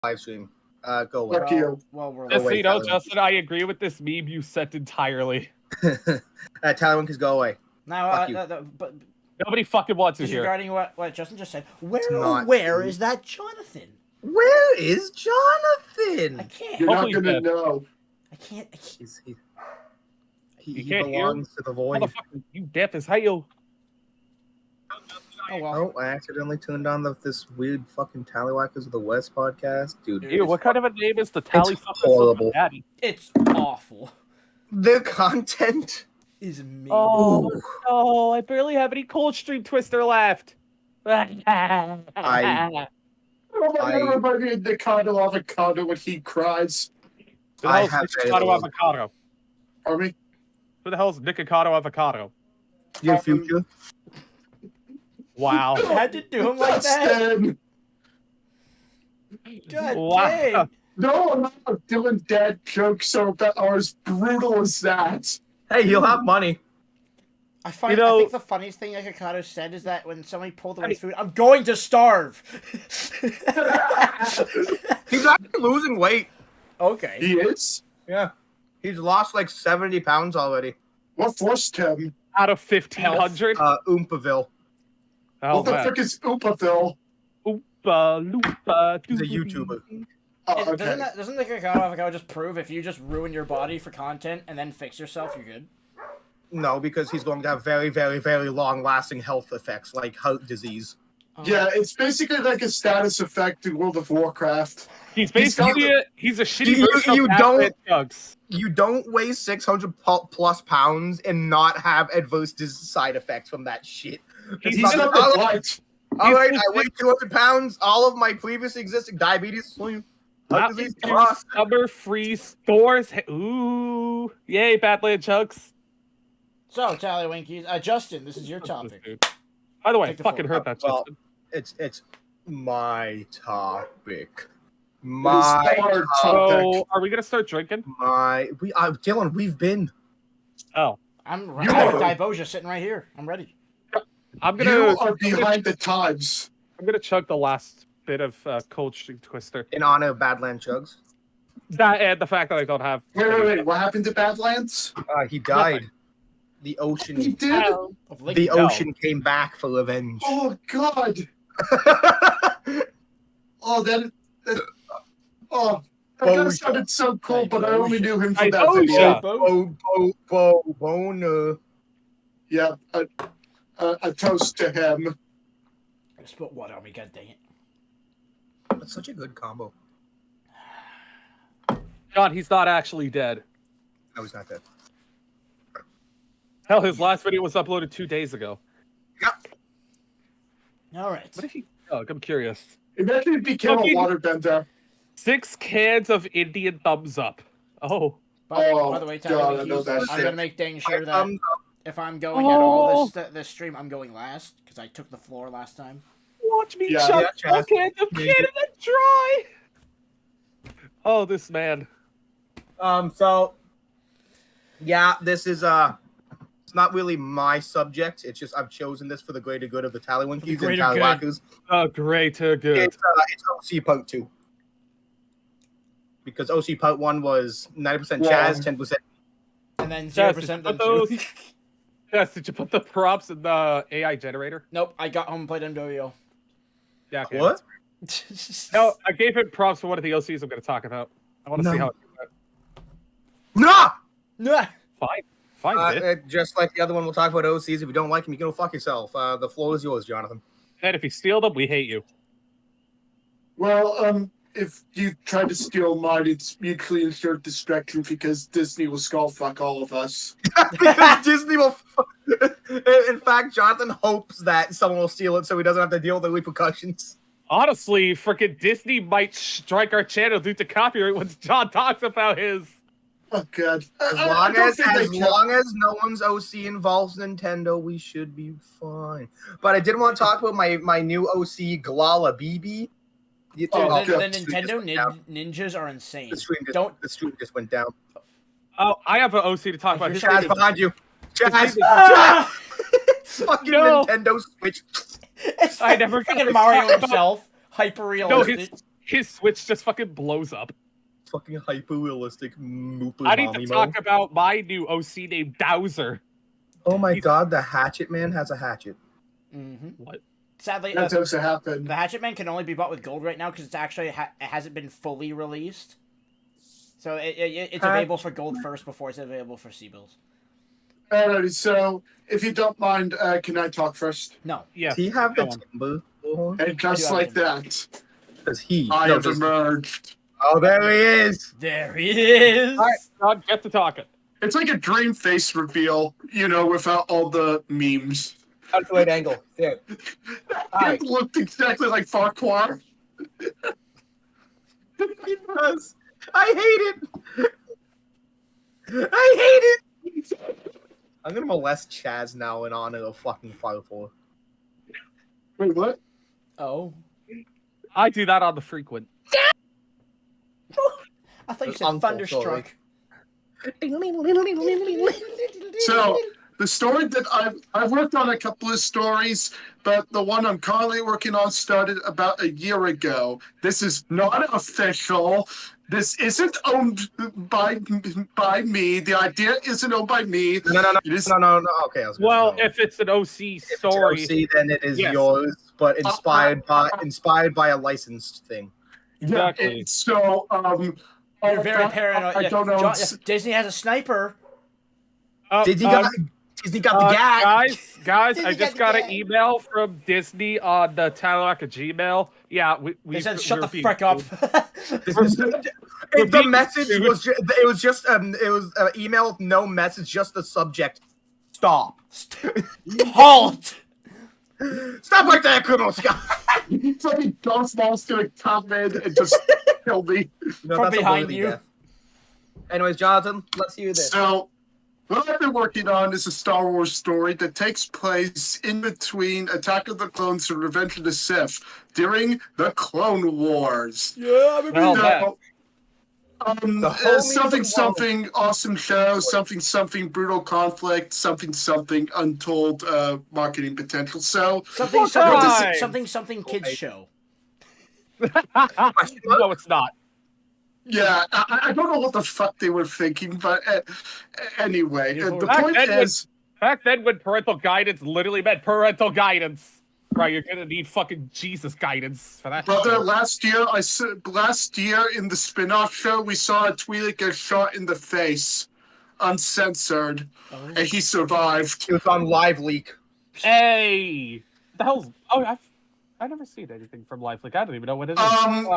live stream. Go away. Fuck you. Well, we're Just so you know, Tallywacker. Justin, I agree with this meme you sent entirely. Tallywacker, go away. now, Fuck you. but Nobody fucking wants to just hear. regarding what Justin just said, not where true. is that Jonathan? Where is I Jonathan? can't. You're not Hopefully gonna dead. know. I can't. He can't hear belongs to the void. Motherfucker, you deaf as hell. Oh well. Oh, I accidentally turned on this weird fucking Tallywackers of the West podcast. Dude, Ew, what kind of a name is the Tally something horrible. Daddy? It's awful. the content. Is amazing. Oh, Ooh. no, I barely have any Cold Stream Twister left. Oh, everybody in Nikado Avocado when he cries. Who the I hell's have Nikocado failed. Avocado? Army? Who the hell's Nikocado Avocado? Your future. Wow. I had to do him like that. Justin! God Wow. dang. No, I'm not doing dad jokes that are as brutal as that. Hey, you'll have money. I find. You know- I think the funniest thing Akakato said is that when somebody pulled away food, I'm going to starve. He's actually losing weight. Okay. He is? Yeah. He's lost like 70 pounds already. What forced him? Out of 1,500? Oompaville. Oh, What the man. frick is Oopaville? Oompa Loompa. He's a YouTuber. Oh, okay. Doesn't the Kakao Avocado just prove if you just ruin your body for content and then fix yourself, you're good? No, because he's going to have very, very, very long-lasting health effects, like heart disease. Yeah, it's basically like a status effect in World of Warcraft. He's basically he's a shitty You- version you of don't- Batman Chugs. You don't weigh 600 plus pounds and not have adverse side effects from that shit. He's He's not- not the white. All right, he's I weigh 200 pounds. All of my previously existing diabetes, heart disease, Summer free stores. Ooh. Yay, Badland Chugs. So, Tallywinkies, Justin, this is your topic. By the way, Take the fucking floor. heard that, Well, Justin. it's my topic. It is My our So, are we gonna start drinking? Dylan, we've been. Oh, I'm You right. are- Diboja sitting right here. I'm ready. I'm You gonna are behind the times. chug the last bit of Cold Stream Twister. In honor of Badland Chugs. That and the fact that I don't have. Wait. What happened to Badlands? He died. The ocean. He did? Of Link- The No. ocean came back for revenge. Oh, God. Oh, that oh, that guy Boja. sounded so cool, but I only knew him I from that told video. ya. Boner. Yeah, a toast to him. I just put water on me, god dang it. That's such a good combo. God, he's not actually dead. No, he's not dead. Hell, his last video was uploaded 2 days ago. Yep. Alright. What did he? Oh, I'm curious. Imagine he became Okay. a waterbender. 6 cans of Indian thumbs up. Oh, By Oh, the way, God, I know that I'm shit. gonna make dang sure that if I'm going at Oh. all this stream, I'm going last, because I took the floor last time. watch me Yeah. chug Yeah, 4 cans of Yeah. Canada Dry. Oh, this man. So yeah, this is it's not really my subject. It's just I've chosen this for the greater good of the Tallywinkies and greater Tallywackers. Oh, great, good. It's OC Part 2. Because OC Part 1 was 90% Chaz, Wow. 10%. And then Yes, 0% did then you put 2. those? Yes, did you put the props in the AI generator? Nope, I got home and played MWO. Yeah. Okay. What? No, I gave it props for one of the OCs I'm going to talk about. I want to see No. how it Nah! Nah. Fine, bitch. Just like the other one, we'll talk about OCs. If you don't like him, you can go fuck yourself. The floor is yours, Jonathan. And if you steal them, we hate you. Well, if you try to steal mine, it's mutually assured destruction because Disney will skull fuck all of us. Because Disney will. In fact, Jonathan hopes that someone will steal it so he doesn't have to deal with the repercussions. Honestly, freaking Disney might strike our channel due to copyright once John talks about his. Oh, God. As I long don't as think they can. no one's OC involves Nintendo, we should be fine. But I did want to talk about my new OC Glala BB. Dude, Oh, the God. Nintendo ninjas are insane. The stream just went down. Oh, I have an OC to talk about. His Chaz behind you. Chaz, Ah! Chaz. Fucking No. Nintendo Switch. It's I never freaking got Mario to talk himself. Hyper No, realistic. his Switch just fucking blows up. Fucking hyper realistic. I need to talk about my new OC named Dowser. Oh my god, the Hatchet Man has a hatchet. Mm-hmm. What? Sadly, That tends to happen. the Hatchet Man can only be bought with gold right now because it's actually it hasn't been fully released. So it's available for gold first before it's available for C-bills. Alrighty, so if you don't mind, can I talk first? No. Yes. Does he have go the on. timber? And just have like timber. that, Does he? I No, have does- emerged. Oh, there he is. There he is. All right, John, get to talking. It's like a dream face reveal, you know, without all the memes. That's the right angle. There. Hi. It looked exactly like Farquhar. He does. I hate it. I hate it. I'm gonna molest Chaz now and on a fucking 5-4. Wait, what? Oh. I do that on the frequent. I thought you said Uncle, Thunderstruck. So the story that I've worked on a couple of stories, but the one I'm currently working on started about a year ago. This is not official. This isn't owned by me. The idea isn't owned by me. No. It is, No. Okay, I was gonna Well, no. if it's an OC If it's story, OC, then it is Yes. yours, but inspired by a licensed thing. yeah. Exactly. So You're very paranoid. I don't know. Disney has a sniper. Disney got the gag. guys, Disney I got just the got an gag. email from Disney on the Tallywacker Gmail. Yeah, we They said, "Shut we're the being frick up." The message was just an email with no message, just the subject. Stop. Halt! Stop right there, criminal Scott. It's like Darth Maul's gonna come in and just kill me. No, From that's a behind worthy you. death. Anyways, Jonathan, let's hear this. So, what I've been working on is a Star Wars story that takes place in between Attack of the Clones and Revenge of the Sith during the Clone Wars. Yeah, I'm Well, that- So, The homies something awesome show, something brutal conflict, something untold marketing potential. So, something kids show. No, it's not. yeah, I don't know what the fuck they were thinking, but anyway, the Back point then, is. Back then, when parental guidance literally meant parental guidance, right? You're gonna need fucking Jesus guidance for that. Brother, shit. last year in the spin-off show, we saw a Twi'lek get shot in the face, uncensored, and he survived. It was on Live Leak. Hey, the hell's? Oh, I've never seen anything from LiveLeak. I don't even know what it is.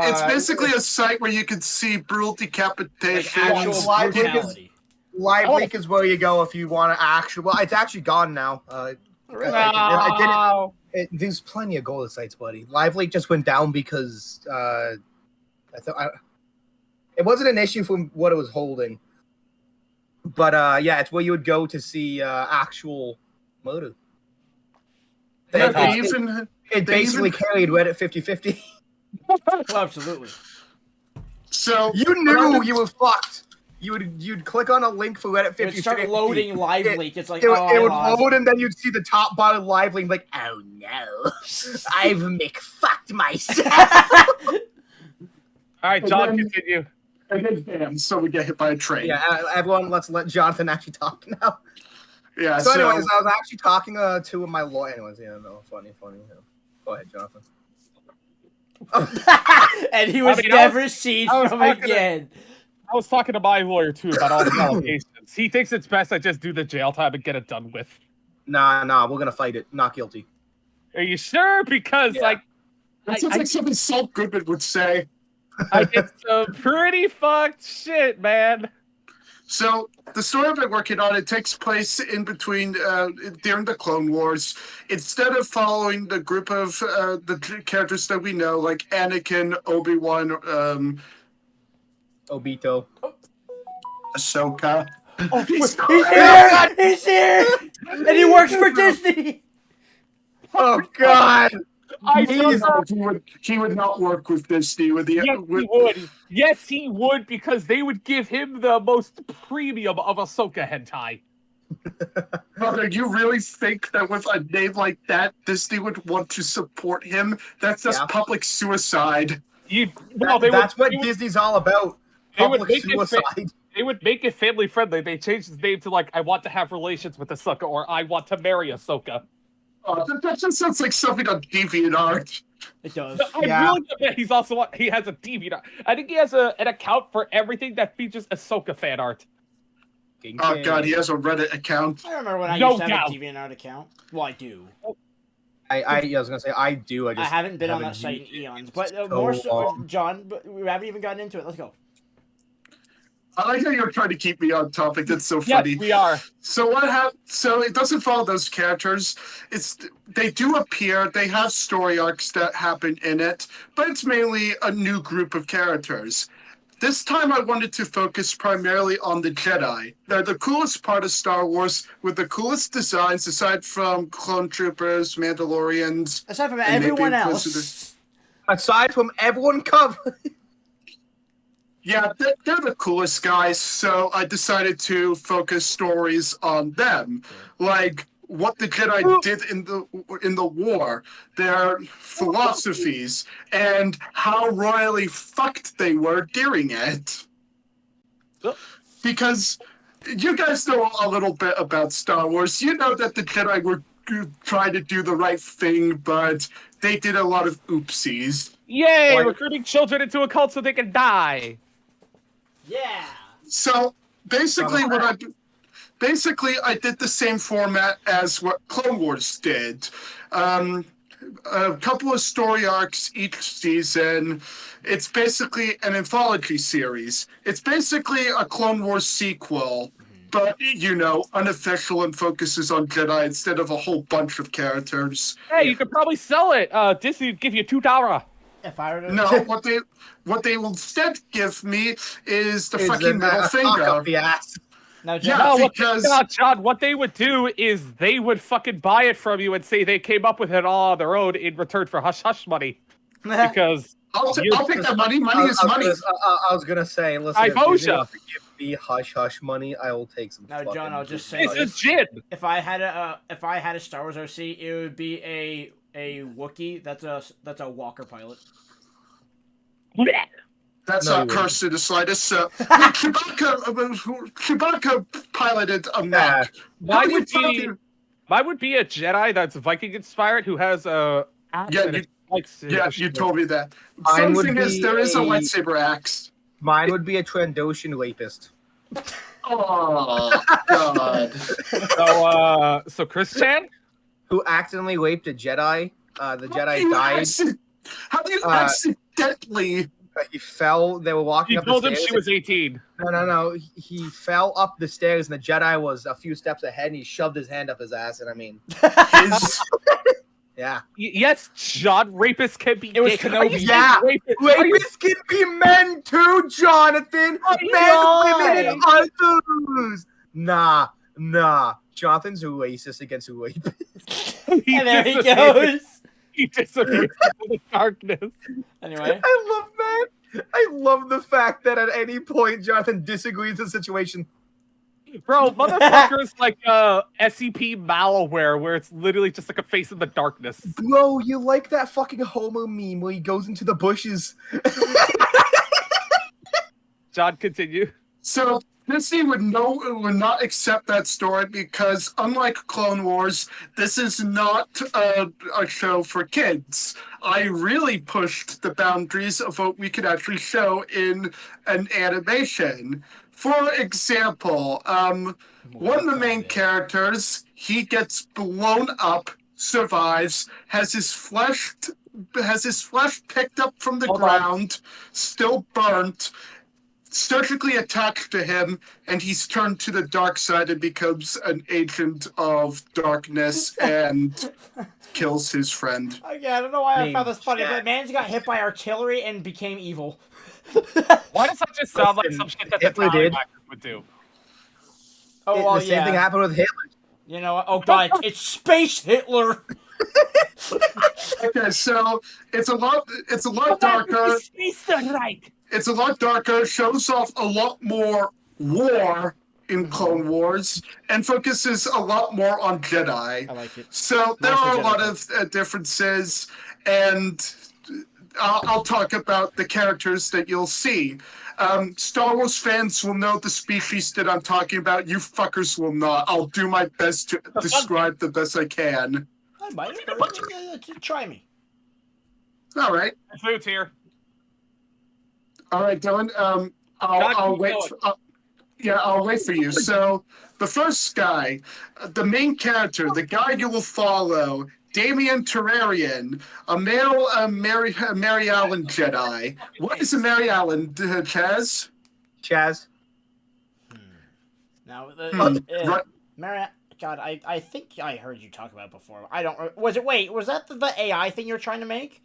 It's basically a site where you can see brutal decapitations. Actual Live Leak is- brutality. Live Oh. Leak is where you go if you want to actually. Well, it's actually gone now. I didn't. There's plenty of gold sites, buddy. Live Leak just went down because it wasn't an issue from what it was holding. But yeah, it's where you would go to see actual murder. Yeah, It basically carried Reddit 50/50. Oh, absolutely. So You knew you were fucked. You'd click on a link for Reddit 50/50. It would start loading Live Leak. It's like, It, oh, it would I lost. load, and then you'd see the top bar of Live Link, like, oh no, I've McFucked myself. All right, John, And then- continue. and then bam, so we get hit by a train. Yeah, everyone, let's let Jonathan actually talk now. Yeah. So, anyways, I was actually talking to my lawyer. Anyways, yeah, no, funny. Yeah. Go ahead, Jonathan. And he was I mean, never seen I was from talking to- again. I was talking to my lawyer too about all the allegations. He thinks it's best I just do the jail time and get it done with. Nah, we're gonna fight it. Not guilty. Are you sure? Because Yeah. like That sounds like something Saul Goodman would say. I did some pretty fucked shit, man. So the story I've been working on, it takes place in between during the Clone Wars. Instead of following the group of the characters that we know, like Anakin, Obi-Wan, Obito. Ahsoka. Oh, he's here! He's here! And he works for Disney! Oh God. I Jeez. thought He would not work with Disney with the yes, he would. Yes, he would, because they would give him the most premium of Ahsoka hentai. Brother, you really think that with a name like that, Disney would want to support him? That's just Yeah. public suicide. That's what Disney's all about. They would Public make suicide. They would make it family friendly. They changed his name to like, I want to have relations with Ahsoka, or I want to marry Ahsoka. Oh, that just sounds like something on DeviantArt. It does. I really bet he has a DeviantArt. I think he has an account for everything that features Ahsoka fan art. Oh god, he has a Reddit account. I remember when I No used to have doubt. a DeviantArt account. Well, I do. I was gonna say I do. I haven't been on that site in eons, but more so, John. But we haven't even gotten into it. Let's go. I like how you're trying to keep me on topic. That's so funny. Yes, we are. So what happened? So it doesn't follow those characters. They do appear. They have story arcs that happen in it, but it's mainly a new group of characters. This time I wanted to focus primarily on the Jedi. They're the coolest part of Star Wars with the coolest designs aside from clone troopers, Mandalorians. Aside from and everyone maybe else. Inquisitors. Aside from everyone covered. Yeah, they're the coolest guys, so I decided to focus stories on them. Like what the Jedi did in the war, their philosophies, and how royally fucked they were during it. Because you guys know a little bit about Star Wars. You know that the Jedi were trying to do the right thing, but they did a lot of oopsies. Yay! Like- Recruiting children into a cult so they can die. Yeah. So basically, I did the same format as what Clone Wars did. A couple of story arcs each season. It's basically an anthology series. It's basically a Clone Wars sequel, but unofficial and focuses on Jedi instead of a whole bunch of characters. Hey, you could probably sell it. Disney would give you $2. If I were to... No, what they will instead give me is the fucking middle Cock finger. up the ass. Now, Yeah, John, because John, what they would do is they would fucking buy it from you and say they came up with it all on their own in return for hush-hush money. Because I'll take that money. Money is money. I was gonna say, listen, I if you Boja. want to give me hush money, I will take some. Now, fucking John, I'll just say it's this. legit. If I had a Star Wars OC, it would be a Wookiee. That's a Walker pilot. That's No, not you cursed to the slightest. Chewbacca piloted a mech. Mine would be a Jedi that's Viking inspired who has a axe Yeah, and you- it likes you told me that. Mine Funny would thing is, be there is a a- lightsaber axe. Mine would be a Trandoshan rapist. Oh god. So Chris Chan? Who accidentally raped a Jedi. The Jedi died. How do you Uh, accidentally? He fell. They were walking You up told the him stairs. she was 18. No. He fell up the stairs, and the Jedi was a few steps ahead, and he shoved his hand up his ass. And I mean, His, yeah. Yes, John, rapists can be It was gay. Kenobi. Are you saying Yeah. rapists Rapists can be men too, Jonathan. Men, women, and others. Nah. Jonathan's a racist against rapists. And there he goes. He disappears into the darkness. Anyway, I love that. I love the fact that at any point Jonathan disagrees with the situation. Bro, motherfuckers like SCP malware where it's literally just like a face in the darkness. Bro, you like that fucking Homer meme where he goes into the bushes? John, continue. so Disney would not accept that story because, unlike Clone Wars, this is not a show for kids. I really pushed the boundaries of what we could actually show in an animation. For example, one of the main characters, he gets blown up, survives, has his flesh picked up from the ground, still burnt, surgically attached to him, and he's turned to the dark side and becomes an agent of darkness and kills his friend. okay, I don't know why I found this funny, Jack. but man's got hit by artillery and became evil. Why does that just sound like some shit that the Hitler did. Tallywacker would do? Oh, well, The same thing happened with Hitler. You know what? Oh, God, it's Space Hitler! Okay, so it's a lot darker. It's a lot darker, shows off a lot more war in Clone Wars, and focuses a lot more on Jedi. I like it. So there Mostly are a Jedi lot of differences, and I'll talk about the characters that you'll see. Star Wars fans will know the species that I'm talking about. You fuckers will not. I'll do my best to describe the best I can. I might have heard it. Try me. All right. Food's here. All right, Dylan. I'll wait. I'll wait for you. So, the first guy, the main character, the guy you will follow, Damien Terrarian, a male Mary Allen Jedi. What is a Mary Allen, Chaz? Chaz. Now, Right. Mary, God, I think I heard you talk about it before. I don't. Was that the AI thing you're trying to make?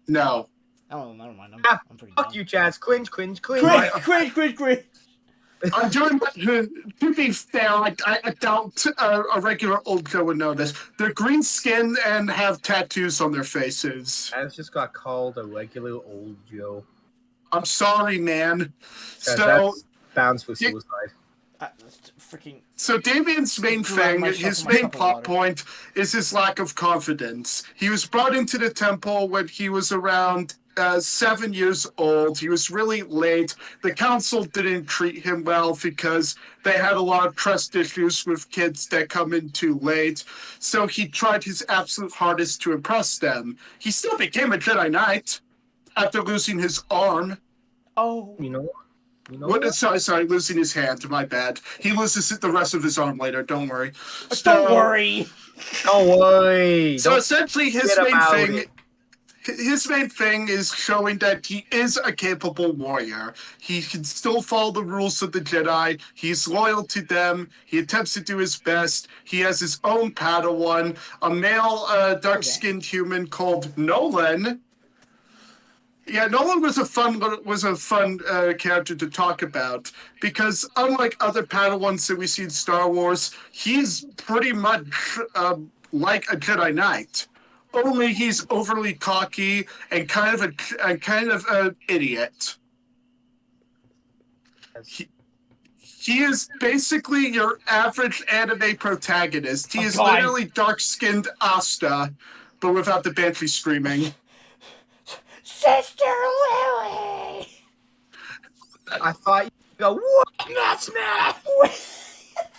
No. Oh, never mind. I'm pretty Fuck dumb. you, Chaz. Cringe. Cringe. I'm doing to be fair, I doubt a regular old Joe would know this. They're green skinned and have tattoos on their faces. I just got called a regular old Joe. I'm sorry, man. Chaz, So that's bounds for suicide. Freaking. So Damien's main thing, his main plot point, is his lack of confidence. He was brought into the temple when he was around 7 years old. He was really late. The council didn't treat him well because they had a lot of trust issues with kids that come in too late. So he tried his absolute hardest to impress them. He still became a Jedi Knight after losing his arm. Oh. You know what? Sorry, losing his hand. My bad. He loses the rest of his arm later. Don't worry. Don't worry. Don't worry. So Don't essentially, his forget main about thing. it. His main thing is showing that he is a capable warrior. He can still follow the rules of the Jedi. He's loyal to them. He attempts to do his best. He has his own Padawan, a male dark-skinned human called Nolan. Yeah, Nolan was a fun character to talk about because unlike other Padawans that we see in Star Wars, he's pretty much like a Jedi Knight. Only he's overly cocky and kind of an idiot. He is basically your average anime protagonist. He is literally dark-skinned Asta, but without the banshee screaming. Sister Lily! I thought you'd go, witness me!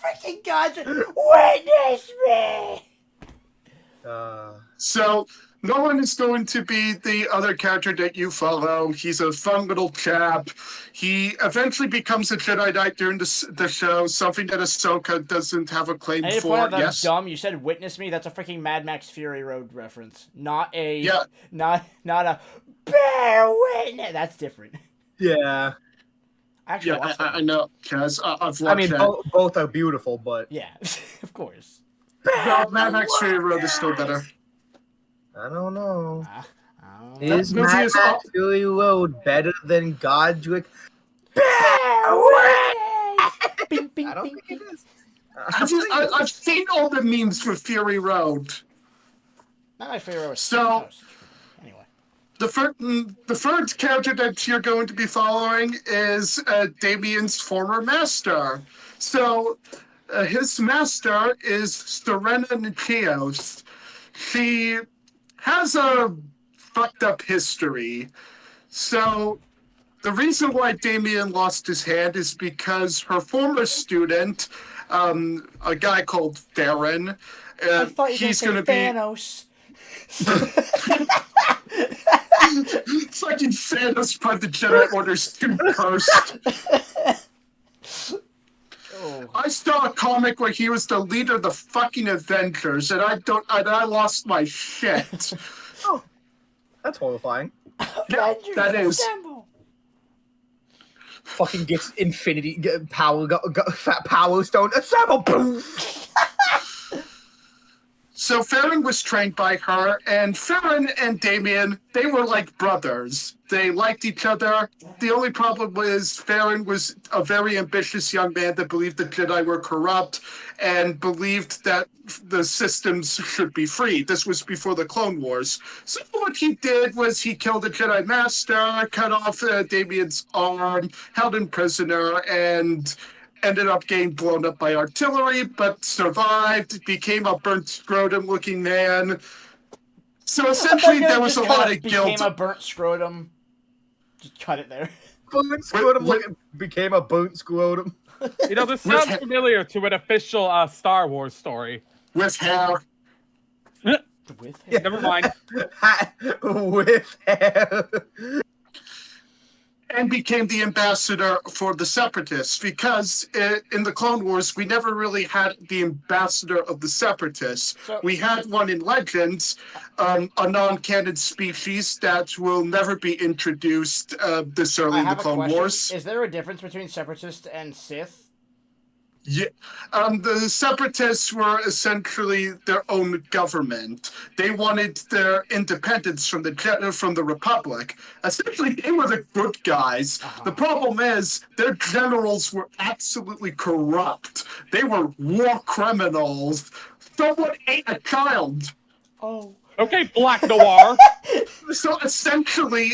Freaking God! Witness me! So, Nolan is going to be the other character that you follow. He's a fun little chap. He eventually becomes a Jedi Knight during the show, something that Ahsoka doesn't have a claim for. That's dumb. You said "witness me." That's a freaking Mad Max Fury Road reference, not a not a bear witness. That's different. Yeah. Actually, I know, Kaz. I've watched that. Both are beautiful, but yeah, of course. No, Mad Max Fury Road is still better. I don't know. Is Mad Max Fury Road better than Godric? Bing, bing, I don't bing, think bing. it is. I've seen all the memes for Fury Road. Not my favorite. So, anyway, the third character that you're going to be following is Damien's former master. So, his master is Serena Nikios. She has a fucked up history. So, the reason why Damien lost his hand is because her former student, a guy called Farron, I thought you he's going to be Thanos. fucking Thanos by the Jedi Order's too cursed. Oh. I saw a comic where he was the leader of the fucking Avengers, and I lost my shit. Oh, that's horrifying. Avengers that is. Assemble. Fucking gets infinity power, fat power stone. Assemble. Boom. So Farron was trained by her, and Farron and Damien, they were like brothers. They liked each other. The only problem was Farron was a very ambitious young man that believed the Jedi were corrupt and believed that the systems should be free. This was before the Clone Wars. So what he did was he killed the Jedi Master, cut off Damien's arm, held him prisoner, and ended up getting blown up by artillery, but survived, became a burnt scrotum-looking man. So essentially, there was just a lot kinda of guilt. became a burnt scrotum. Just cut it there. Burnt scrotum became a burnt scrotum. You know, this sounds familiar to an official Star Wars story. With hair. With him. Never mind. With hair. And became the ambassador for the Separatists, because in the Clone Wars, we never really had the ambassador of the Separatists. So, we had one in Legends, a non-canon species that will never be introduced this early in the Clone Wars. Is there a difference between Separatists and Sith? Yeah, the Separatists were essentially their own government. They wanted their independence from the Republic. Essentially, they were the good guys. The problem is their generals were absolutely corrupt. They were war criminals. Someone ate a child. Oh. Okay, Black Noir. So essentially,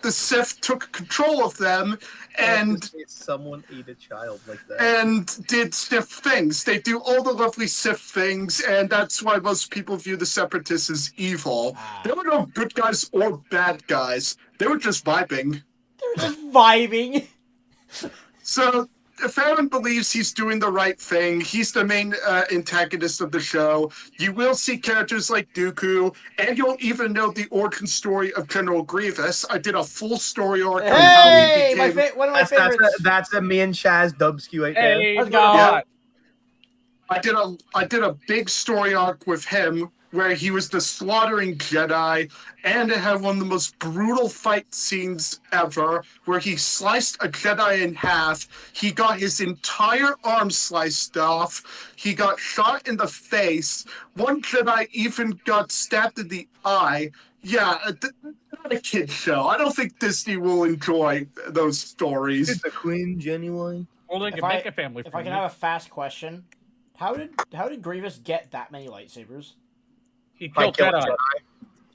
the Sith took control of them and someone ate a child like that. And did Sith things. They do all the lovely Sith things, and that's why most people view the Separatists as evil. There were no good guys or bad guys. They were just vibing. They were just vibing. So Farron believes he's doing the right thing. He's the main antagonist of the show. You will see characters like Dooku, and you'll even know the origin story of General Grievous. I did a full story arc on how he became... One of my favorites. That's a me and Chaz Dubsky right there. Hey, Let's go. God. I did a big story arc with him where he was the slaughtering Jedi, and it had one of the most brutal fight scenes ever, where he sliced a Jedi in half. He got his entire arm sliced off. He got shot in the face. One Jedi even got stabbed in the eye. Yeah, not a kid's show. I don't think Disney will enjoy those stories. It's a queen, genuinely. Or they can make a family. If I can have a fast question, how did Grievous get that many lightsabers? He killed Jedi.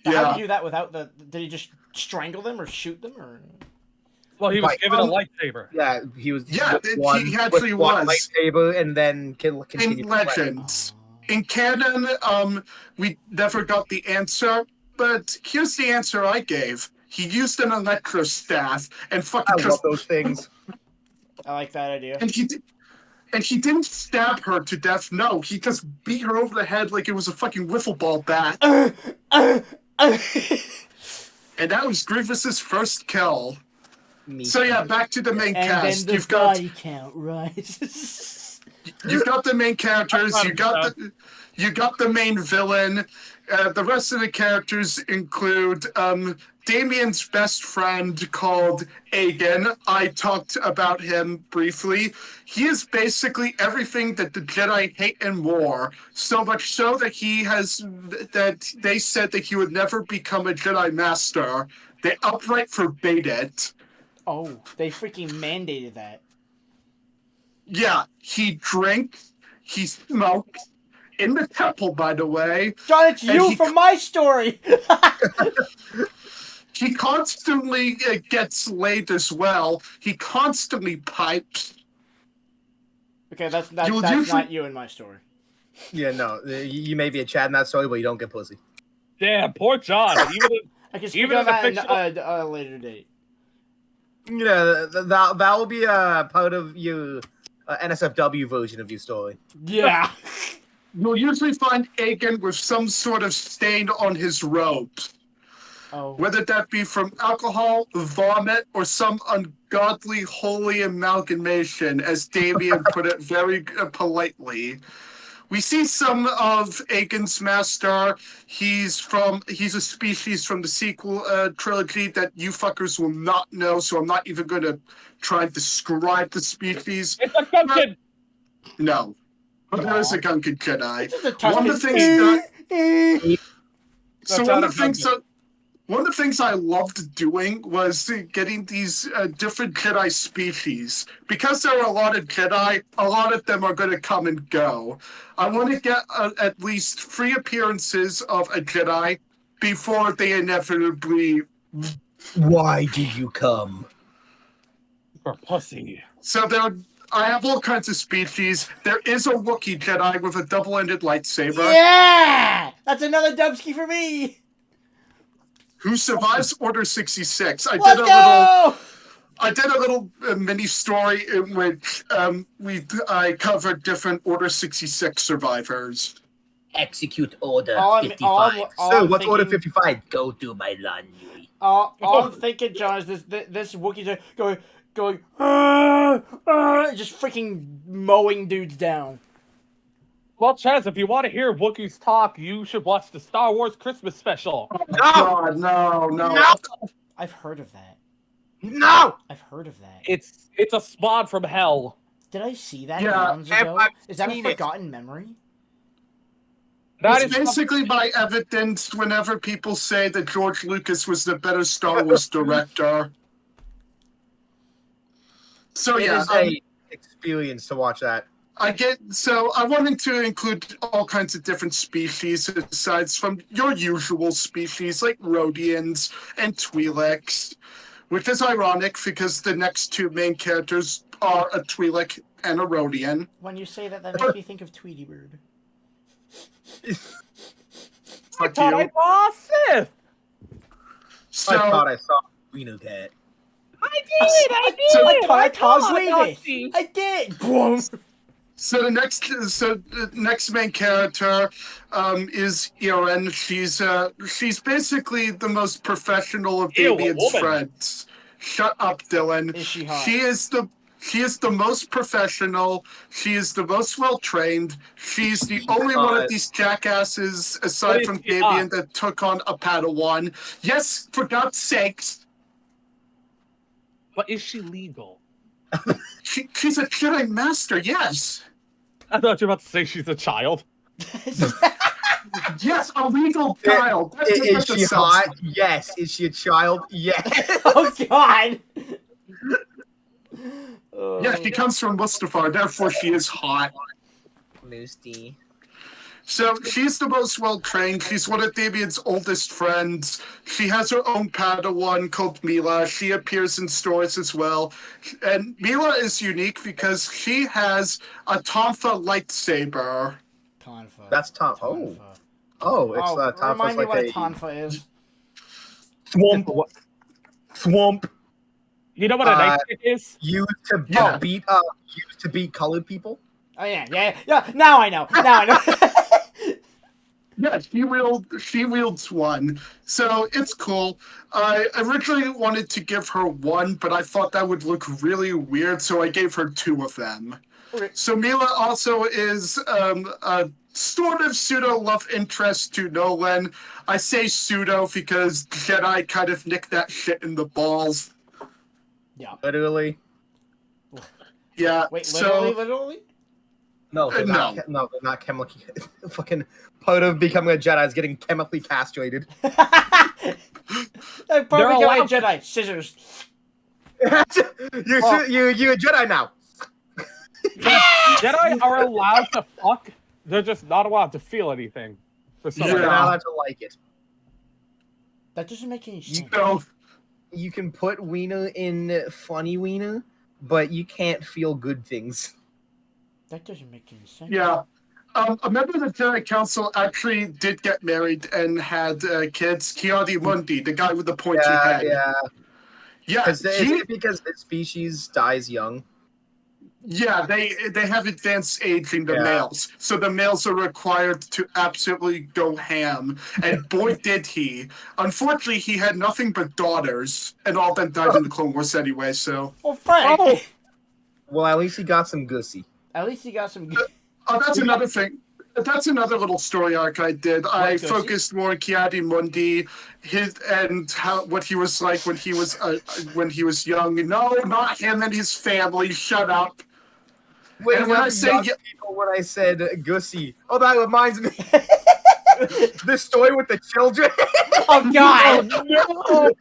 How did he do that without the? Did he just strangle them or shoot them or? Well, he was given a lightsaber. Yeah, he was. Yeah, he actually was lightsaber, and then continued. In Legends, in canon, we never got the answer. But here's the answer I gave. He used an electro staff and fucking I love those things. I like that idea. And he didn't stab her to death, no. He just beat her over the head like it was a fucking wiffle ball bat. And that was Grievous's first kill. So yeah, back to the main cast. Then the body count rises. You've got the main characters, you got the main villain. The rest of the characters include Damien's best friend called Agen. I talked about him briefly. He is basically everything that the Jedi hate and more. So much so that they said that he would never become a Jedi Master. They outright forbade it. Oh, they freaking mandated that. Yeah, he drank, he smoked, in the temple, by the way. John, it's you from my story! He constantly gets laid as well. He constantly pipes. Okay, that's not you in my story. Yeah, no. You may be a Chad in that story, but you don't get pussy. Damn, poor John. I can speak on that at a later date. Yeah, that will be a part of your NSFW version of your story. Yeah. You'll usually find Agen with some sort of stain on his robes. Oh. Whether that be from alcohol, vomit, or some ungodly holy amalgamation, as Damien put it very politely. We see some of Agen's master. He's a species from the sequel trilogy that you fuckers will not know, so I'm not even going to try and describe the species. It's a Gunkin! No. But there is a Gunkin Jedi. One of the things I loved doing was getting these different Jedi species. Because there are a lot of Jedi, a lot of them are going to come and go. I want to get at least 3 appearances of a Jedi before they inevitably... Why do you come? For pussy. So I have all kinds of species. There is a Wookiee Jedi with a double-ended lightsaber. Yeah! That's another Dubsky for me! who survives Order 66. Let's go! I did a little mini story in which I covered different Order 66 survivors. Execute Order All 55. all So, I'm what's Order thinking- 55? Go do my laundry. All I'm thinking, John, is this Wookiee's just going, just freaking mowing dudes down. Well, Chaz, if you want to hear Wookiees talk, you should watch the Star Wars Christmas special. Oh, God, no. I've heard of that. No! I've heard of that. It's a spawn from hell. Did I see that Yeah, months ago? I've Is that a seen it. forgotten memory? That It's is basically by evidence whenever people say that George Lucas was the better Star Wars director. So It yeah, is a experience to watch that. I wanted to include all kinds of different species aside from your usual species like Rhodians and Twi'leks, which is ironic because the next two main characters are a Twi'lek and a Rhodian. When you say that, that makes me think of Tweety Bird. I Fuck thought I you. saw Sith. So, I thought I saw Reno Cat. I did. I saw Tog's it. I did. Boom. So the next main character is Iren. She's basically the most professional of Ew, a Davian's woman. friends. Shut up, Dylan. Is she hot? She is the most professional. She is the most well trained. She's the only one of these jackasses What aside is from she Davian that took on a Padawan. Yes, for God's sakes. But is she legal? She's a Jedi Master, yes. I thought you were about to say she's a child. Yes, a legal child. Is she hot? Yes. Is she a child? Yes. Oh God. Yeah, she comes from Mustafar, therefore she is hot. Moosty. So she's the most well-trained. She's one of Davian's oldest friends. She has her own Padawan called Mila. She appears in stories as well. And Mila is unique because she has a Tonfa lightsaber. Tonfa. That's Tom. Oh, it's Tom. Remind me Like what a a Tonfa is. swamp. You know what a night stick is? Used to Yeah. beat colored people. Oh yeah. Now I know. Yeah, she wields one. So it's cool. I originally wanted to give her one, but I thought that would look really weird, so I gave her two of them. Okay. So Mila also is a sort of pseudo love interest to Nolan. I say pseudo because Jedi kind of nicked that shit in the balls. Yeah. Literally. Yeah. Wait, so literally? No, they're No. they're not chemically. Fucking part of becoming a Jedi is getting chemically castrated. They're They're probably going allowed- Jedi. Scissors. You're a Jedi now. Jedi are allowed to fuck. They're just not allowed to feel anything. For some Yeah. You're reason. not allowed to like it. That doesn't make any sense. So You can put wiener in funny wiener, but you can't feel good things. That doesn't make any sense. yeah. A member of the Jedi Council actually did get married and had kids. Kiadi Mundi, the guy with the pointy head. Yeah, Because he- because the species dies young. Yeah, they have advanced age in the Yeah. males, so the males are required to absolutely go ham, and boy did he! Unfortunately, he had nothing but daughters, and all of them died in the Clone Wars anyway. So, Oh, Frank. Oh. Well, at least he got some gussy. At least he got some. that's another thing. That's another little story arc I did. I Goosey? focused more on Kiadi Mundi, what he was like when he was young. No, not him and his family. Shut up. Wait, And when I say people, when I said gussy, oh, that reminds me. This story with the children. Oh God. No!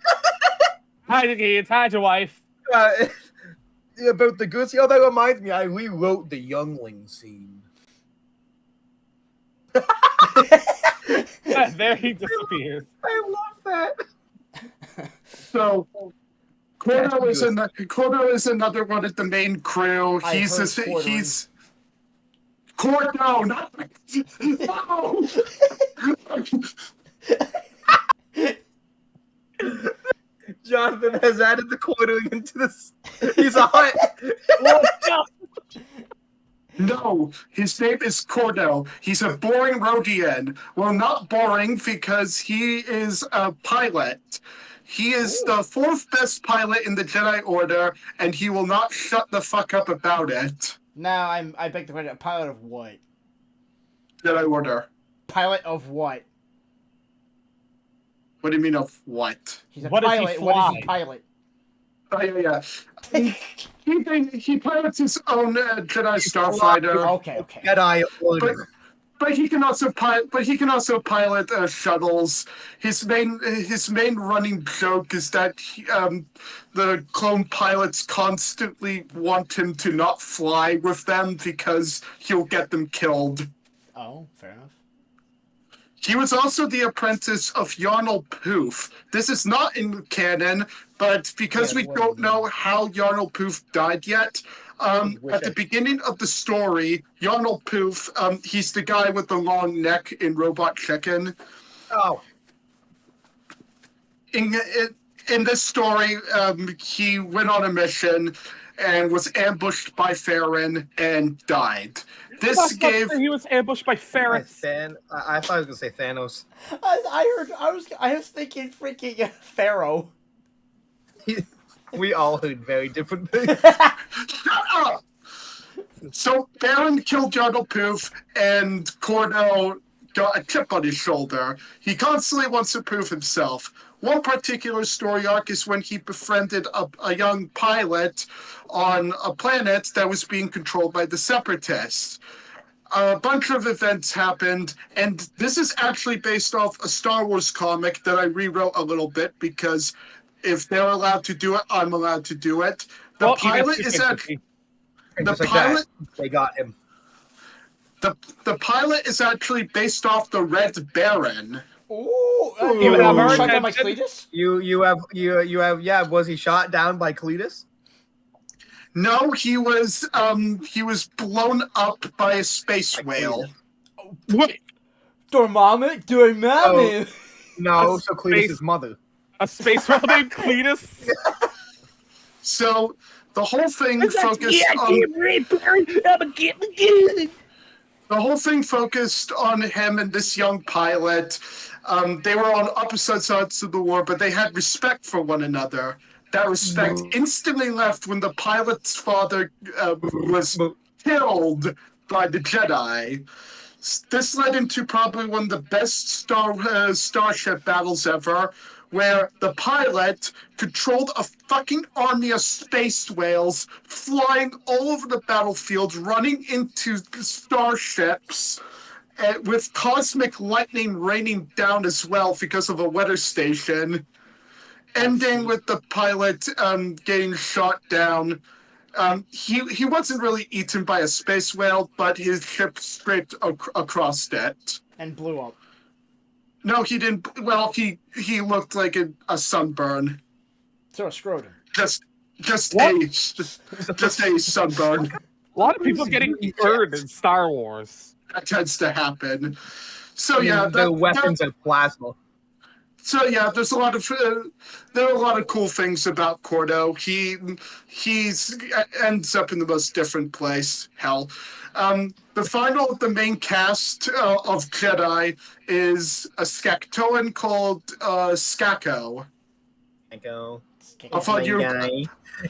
Hi, the kids. Hi, your wife. About the gussy. Oh, that reminds me. I rewrote the youngling scene. There he disappears. I love that. So, Cordo is another one of the main crew. I He's heard quartering. he's Cordo, not no. Jonathan has added the quartering into this. He's a hut. No, his name is Cordo. He's a boring Rhodian. Well, not boring because he is a pilot. He is the 4th best pilot in the Jedi Order, and he will not shut the fuck up about it. Now I beg the question. Pilot of what? Jedi Order. Pilot of what? What do you mean of what? He's a What does he pilot. What does he fly? pilot? Oh, yeah. He pilots his own Jedi Starfighter. Okay. Jedi Order. But he can also pilot shuttles. His main running joke is that the clone pilots constantly want him to not fly with them because he'll get them killed. Oh, fair enough. He was also the apprentice of Yarnell Poof. This is not in canon, but because we don't know how Yarnell Poof died yet, at the beginning of the story, Yarnell Poof, he's the guy with the long neck in Robot Chicken. Oh. In this story, he went on a mission and was ambushed by Farron and died. This gave... He was ambushed by Farron. I thought I was gonna say Thanos. I was thinking freaking Pharaoh. We all heard very different things. Shut up! So Farron killed Yarnell Poof, and Cordo got a chip on his shoulder. He constantly wants to prove himself. One particular story arc is when he befriended a young pilot on a planet that was being controlled by the Separatists. A bunch of events happened, and this is actually based off a Star Wars comic that I rewrote a little bit because if they're allowed to do it, I'm allowed to do it. The pilot is actually... They got him. The pilot is actually based off the Red Baron. Ooh, You have our shot down by attention. Cletus? You have yeah, was he shot down by Cletus? No, he was blown up by a space whale. What? Dormammu? No, so space- Cletus' mother. A space whale named Cletus? So the whole thing focused on him and this young pilot. They were on opposite sides of the war, but they had respect for one another. That respect instantly left when the pilot's father was killed by the Jedi. This led into probably one of the best starship battles ever, where the pilot controlled a fucking army of space whales flying all over the battlefield, running into starships, with cosmic lightning raining down as well because of a weather station, ending with the pilot getting shot down. He wasn't really eaten by a space whale, but his ship scraped across it. And blew up. No, he didn't. Well, he looked like a sunburn. So a scrotum. Just a sunburn. A lot of people getting burned in Star Wars. That tends to happen. So yeah, the weapons are plasma. So yeah, there are a lot of cool things about Cordo. He ends up in the most different place. Hell, the main cast of Jedi is a Skaktoan called Skako. Skako. I thought you were,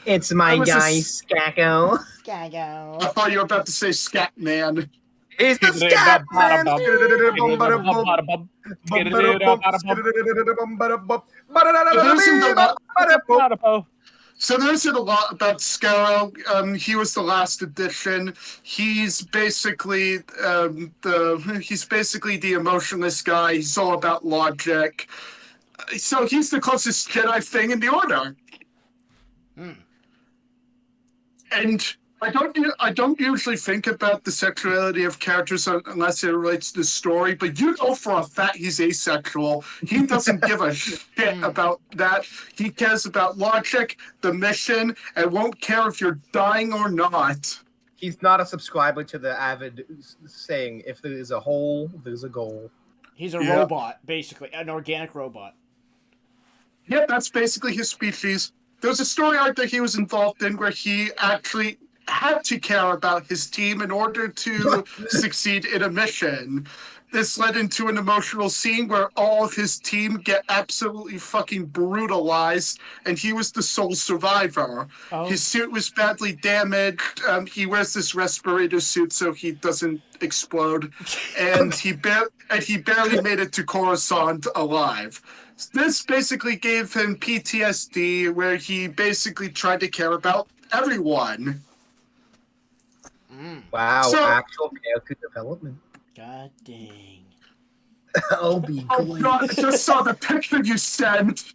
It's my guy, Skako. Skaggo. I thought you were about to say Scatman. It's the Scatman. So there isn't a lot about Scarrow. He was the last edition. He's basically the emotionless guy. He's all about logic. So he's the closest Jedi thing in the Order. And I don't usually think about the sexuality of characters unless it relates to the story, but you know for a fact he's asexual. He doesn't give a shit about that. He cares about logic, the mission, and won't care if you're dying or not. He's not a subscriber to the avid saying, if there is a hole, there's a goal. He's a robot, basically. An organic robot. Yeah, that's basically his species. There was a story arc that he was involved in where he actually had to care about his team in order to succeed in a mission. This led into an emotional scene where all of his team get absolutely fucking brutalized, and he was the sole survivor. Oh. His suit was badly damaged. He wears this respirator suit so he doesn't explode, and he barely made it to Coruscant alive. This basically gave him PTSD, where he basically tried to care about everyone. Wow, So- actual character development. God dang. I'll be Oh glad. god, I just saw the picture you sent.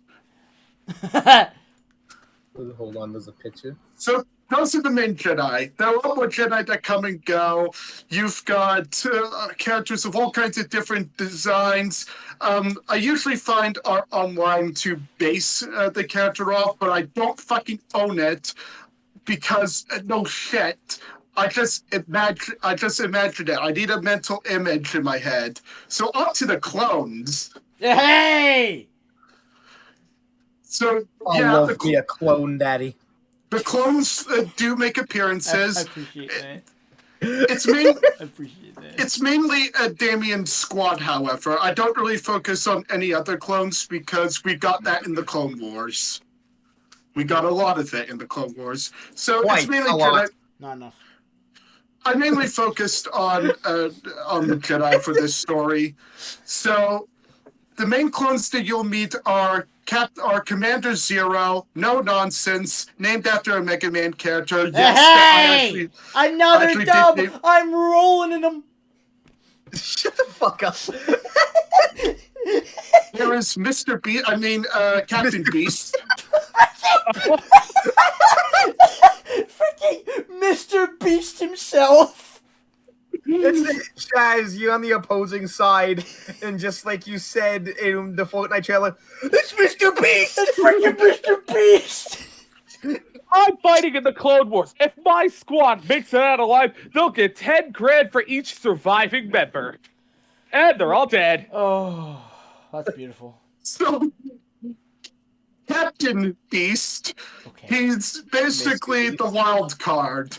Hold on, there's a picture. So those are the main Jedi. There are a lot more Jedi that come and go. You've got characters of all kinds of different designs. I usually find art online to base the character off, but I don't fucking own it because no shit. I just imagined it. I need a mental image in my head. So up to the clones. Hey! So I yeah, love me a clone daddy. the clones do make I appearances. appreciate that. It's main, I appreciate that. it's mainly a Damien squad, however. I don't really focus on any other clones because we got that in the Clone Wars. We got a lot of it in the Clone Wars. So Quite it's mainly a lot. Jedi. Not enough. I mainly focused on the Jedi for this story. So the main clones that you'll meet are Commander Zero, no nonsense, named after a Mega Man character. Yes, Hey! Another actually dub! did- I'm rolling in them! Shut the fuck up. there is Mr. Beast. Captain Beast. Freaking Mr. Beast himself! It's Chaz, you on the opposing side, and just like you said in the Fortnite trailer, it's Mr. Beast! It's freaking Mr. Beast! I'm fighting in the Clone Wars. If my squad makes it out alive, they'll get 10 grand for each surviving member. And they're all dead. Oh, that's beautiful. So, Captain Beast, Okay. he's basically the wild card.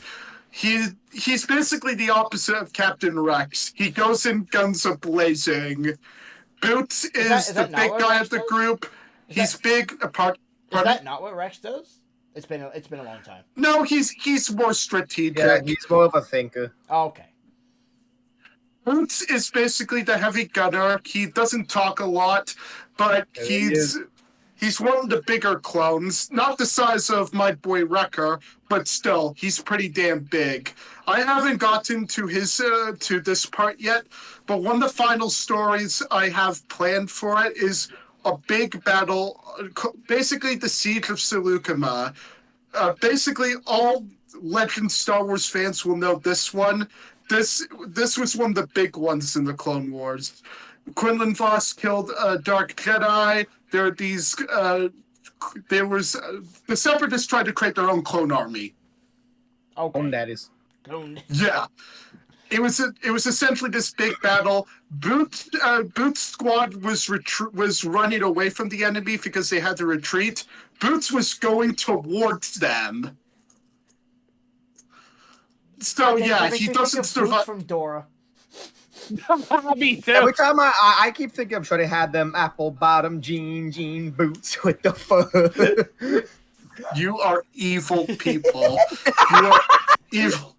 He's basically the opposite of Captain Rex. He goes in guns a-blazing. Boots is the that not big what guy Rex of the does? group. He's big apart. Is that not what Rex does? It's been a long time. No, he's more strategic. Yeah, he's more of a thinker. Oh, okay. Boots is basically the heavy gunner. He doesn't talk a lot, but Yeah, he is. he's one of the bigger clones. Not the size of my boy Wrecker, but still, he's pretty damn big. I haven't gotten to his to this part yet, but one of the final stories I have planned for it is a big battle, basically the Siege of Seleucima. Basically, all Legend Star Wars fans will know this one. This was one of the big ones in the Clone Wars. Quinlan Voss killed a Dark Jedi. There are these. There was the Separatists tried to create their own clone army. Okay. That is. Yeah, it was essentially this big battle. Boots squad was running away from the enemy because they had to retreat. Boots was going towards them. So yeah, he doesn't survive. From Dora. Me too. Every time I keep thinking I'm sure they had them apple bottom jean boots with the fur. You are evil people. You are evil.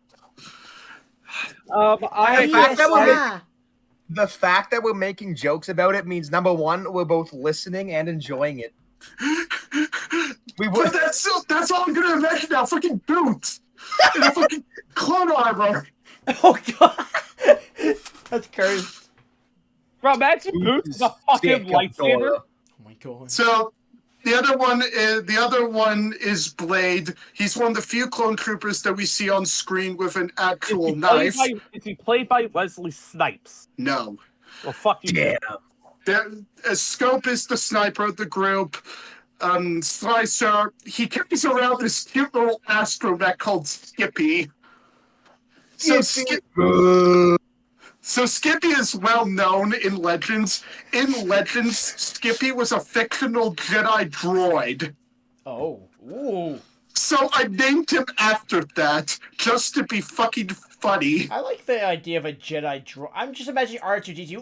The fact that we're making jokes about it means, number one, we're both listening and enjoying it. We But would. that's all I'm gonna imagine now. Fucking boots and a fucking clone armor. Oh god. That's cursed. Bro, imagine Boots is a fucking lightsaber. Oh my god. So the other one is Blade. He's one of the few clone troopers that we see on screen with an actual knife. Is he played by Wesley Snipes? No. Well, fuck you. Yeah. Scope is the sniper of the group. Slicer, he carries around this cute little astromech called Skippy. So So Skippy is well known in Legends. In Legends, Skippy was a fictional Jedi droid. Oh. Ooh. So I named him after that, just to be fucking funny. I like the idea of a Jedi droid. I'm just imagining R2-D2.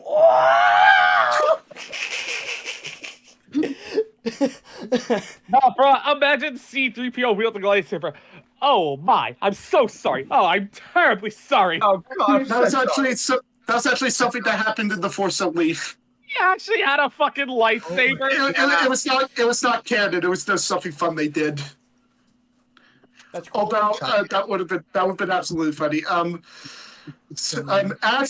No, bro, imagine C-3PO wielding a lightsaber. Oh my, I'm so sorry. Oh, I'm terribly sorry. Oh God, That's actually something that happened in The Force Unleashed. He actually had a fucking lightsaber. It was not canon. It was just something fun they did. That's cool. Although that would have been absolutely funny. Ash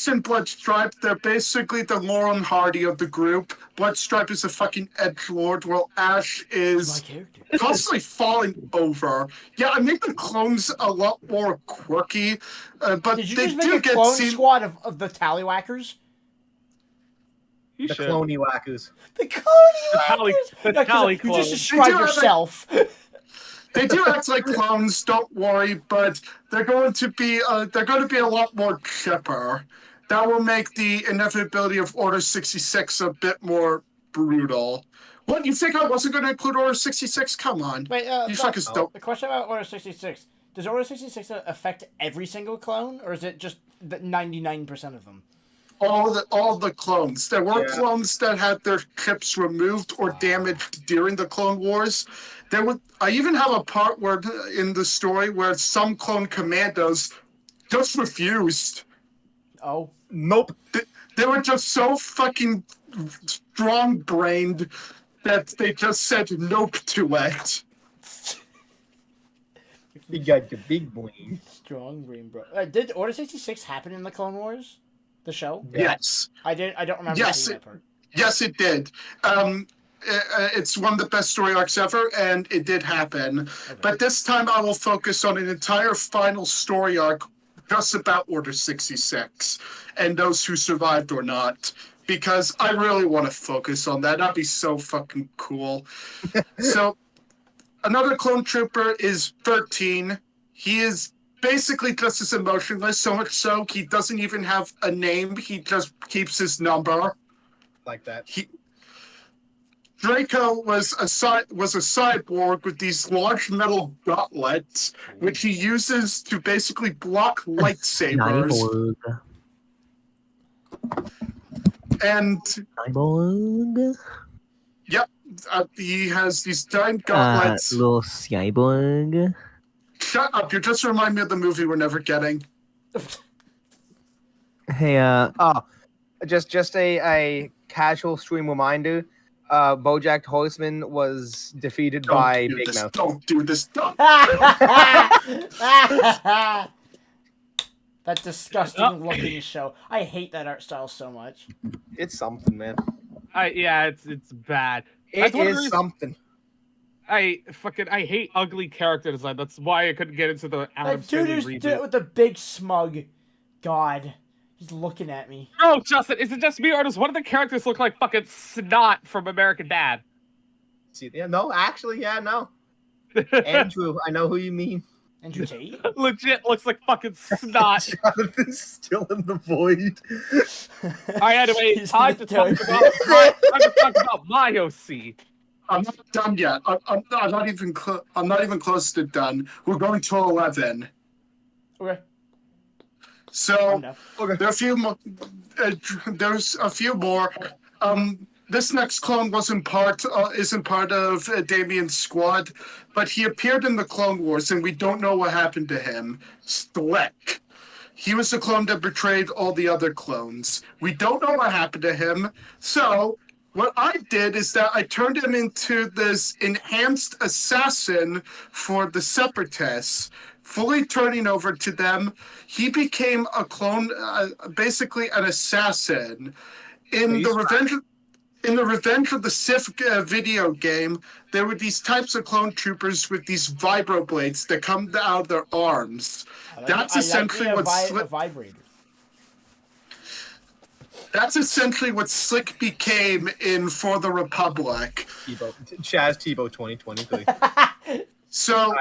and Bloodstripe, they're basically the Laurel and Hardy of the group. Bloodstripe is a fucking edgelord, while Ash is constantly falling over. Yeah, I make the clones a lot more quirky, but Did you they just do make a get clone seen. squad of the Tallywackers? You the should. cloney wackos. The clone Tally You clone. just described have, like- yourself. They do act like clones, don't worry, but they're going to be a lot more chipper. That will make the inevitability of Order 66 a bit more brutal. What, you think I wasn't going to include Order 66? Come on. Wait, You fuckers don't. the question about Order 66. Does Order 66 affect every single clone, or is it just the 99% of them? All the clones. There were clones that had their chips removed or damaged during the Clone Wars. I even have a part where in the story where some clone commandos just refused. Oh. Nope. They were just so fucking strong-brained that they just said nope to it. You got your big brain. Strong brain, bro. Did Order 66 happen in the Clone Wars? The show? Yes. I don't remember seeing that part. Yes, it did. It's one of the best story arcs ever, and it did happen. Okay. But this time I will focus on an entire final story arc just about Order 66 and those who survived or not, because I really want to focus on that. That'd be so fucking cool. So, another clone trooper is 13. He is basically just as emotionless, so much so he doesn't even have a name. He just keeps his number. Like that. Draco was a cyborg with these large metal gauntlets, which he uses to basically block lightsabers. And yep, he has these giant gauntlets. Little cyborg. Shut up! You just remind me of the movie we're never getting. Hey, Just a casual stream reminder. BoJack Horseman was defeated by Big Mouth. Don't do this. Don't. That disgusting looking show. I hate that art style so much. It's something, man. Yeah, it's bad. It is something. I hate ugly character design. That's why I couldn't get into the Adam Sandler reboot. With the big smug. God. He's looking at me. Oh, Justin, is it just me, or does one of the characters look like fucking Snot from American Dad? See, yeah, no, actually, yeah, no. Andrew, I know who you mean. Andrew Tate? Legit looks like fucking Snot. Jonathan's still in the void. Alright, anyway, time to talk about my OC. I'm not done yet. I'm not even close to done. We're going to 11. Okay. So there are a few more. There's a few more. This next clone isn't part of Damien's squad, but he appeared in the Clone Wars, and we don't know what happened to him. Slick. He was the clone that betrayed all the other clones. We don't know what happened to him. So what I did is that I turned him into this enhanced assassin for the Separatists. Fully turning over to them, he became a clone, basically an assassin. In the Revenge of the Sith video game, there were these types of clone troopers with these vibroblades that come out of their arms. That's essentially what Slick became in For the Republic. Chaz Tebow 2023. So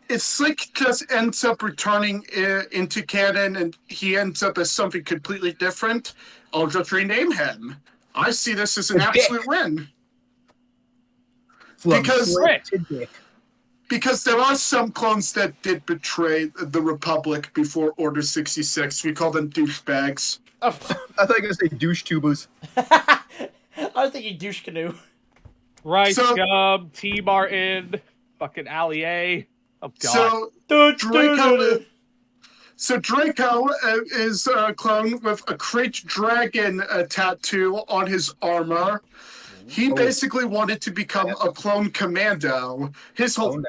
if Slick just ends up returning into canon and he ends up as something completely different, I'll just rename him. I see this as an absolute win. Because there are some clones that did betray the Republic before Order 66. We call them douchebags. Oh. I thought you were going to say douche tubers. I was thinking douche canoe. Rice Gum, T. Martin, fucking Ali A. Oh, God. So Draco is a clone with a Crate Dragon tattoo on his armor. He basically wanted to become a clone commando. His whole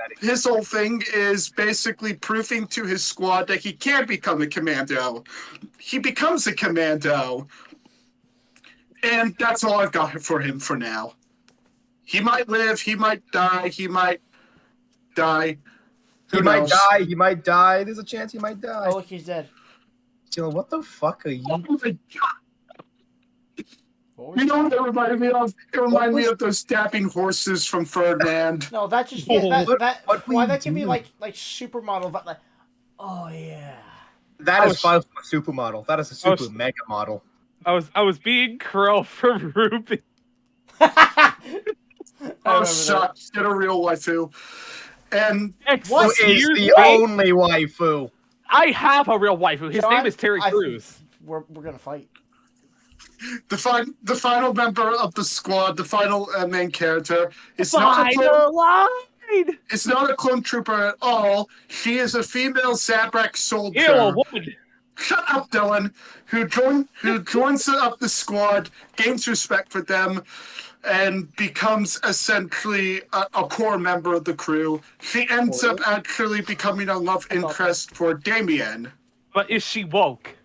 thing is basically proving to his squad that he can become a commando. He becomes a commando. And that's all I've got for him for now. He might live, he might die, he might die. He might die, he might die. There's a chance he might die. Oh, look, he's dead. Jill, what the fuck are you? Oh my God. You know what that reminded me of? It reminded me of those stabbing horses from Ferdinand. No, that just why that give me like supermodel, but like, oh yeah. That is far from a supermodel. That is a super mega model. I was being Crow from Ruby. Oh, sucks. Get a real waifu. And who is the only waifu? I have a real waifu. His name is Terry Crews. We're gonna fight. The final member of the squad, the final main character, is it's not a clone trooper at all. She is a female Zabrak soldier. Ew, a woman. Shut up, Dylan. Who joins up the squad, gains respect for them, and becomes essentially a core member of the crew. She ends up actually becoming a love interest for Damien. But is she woke?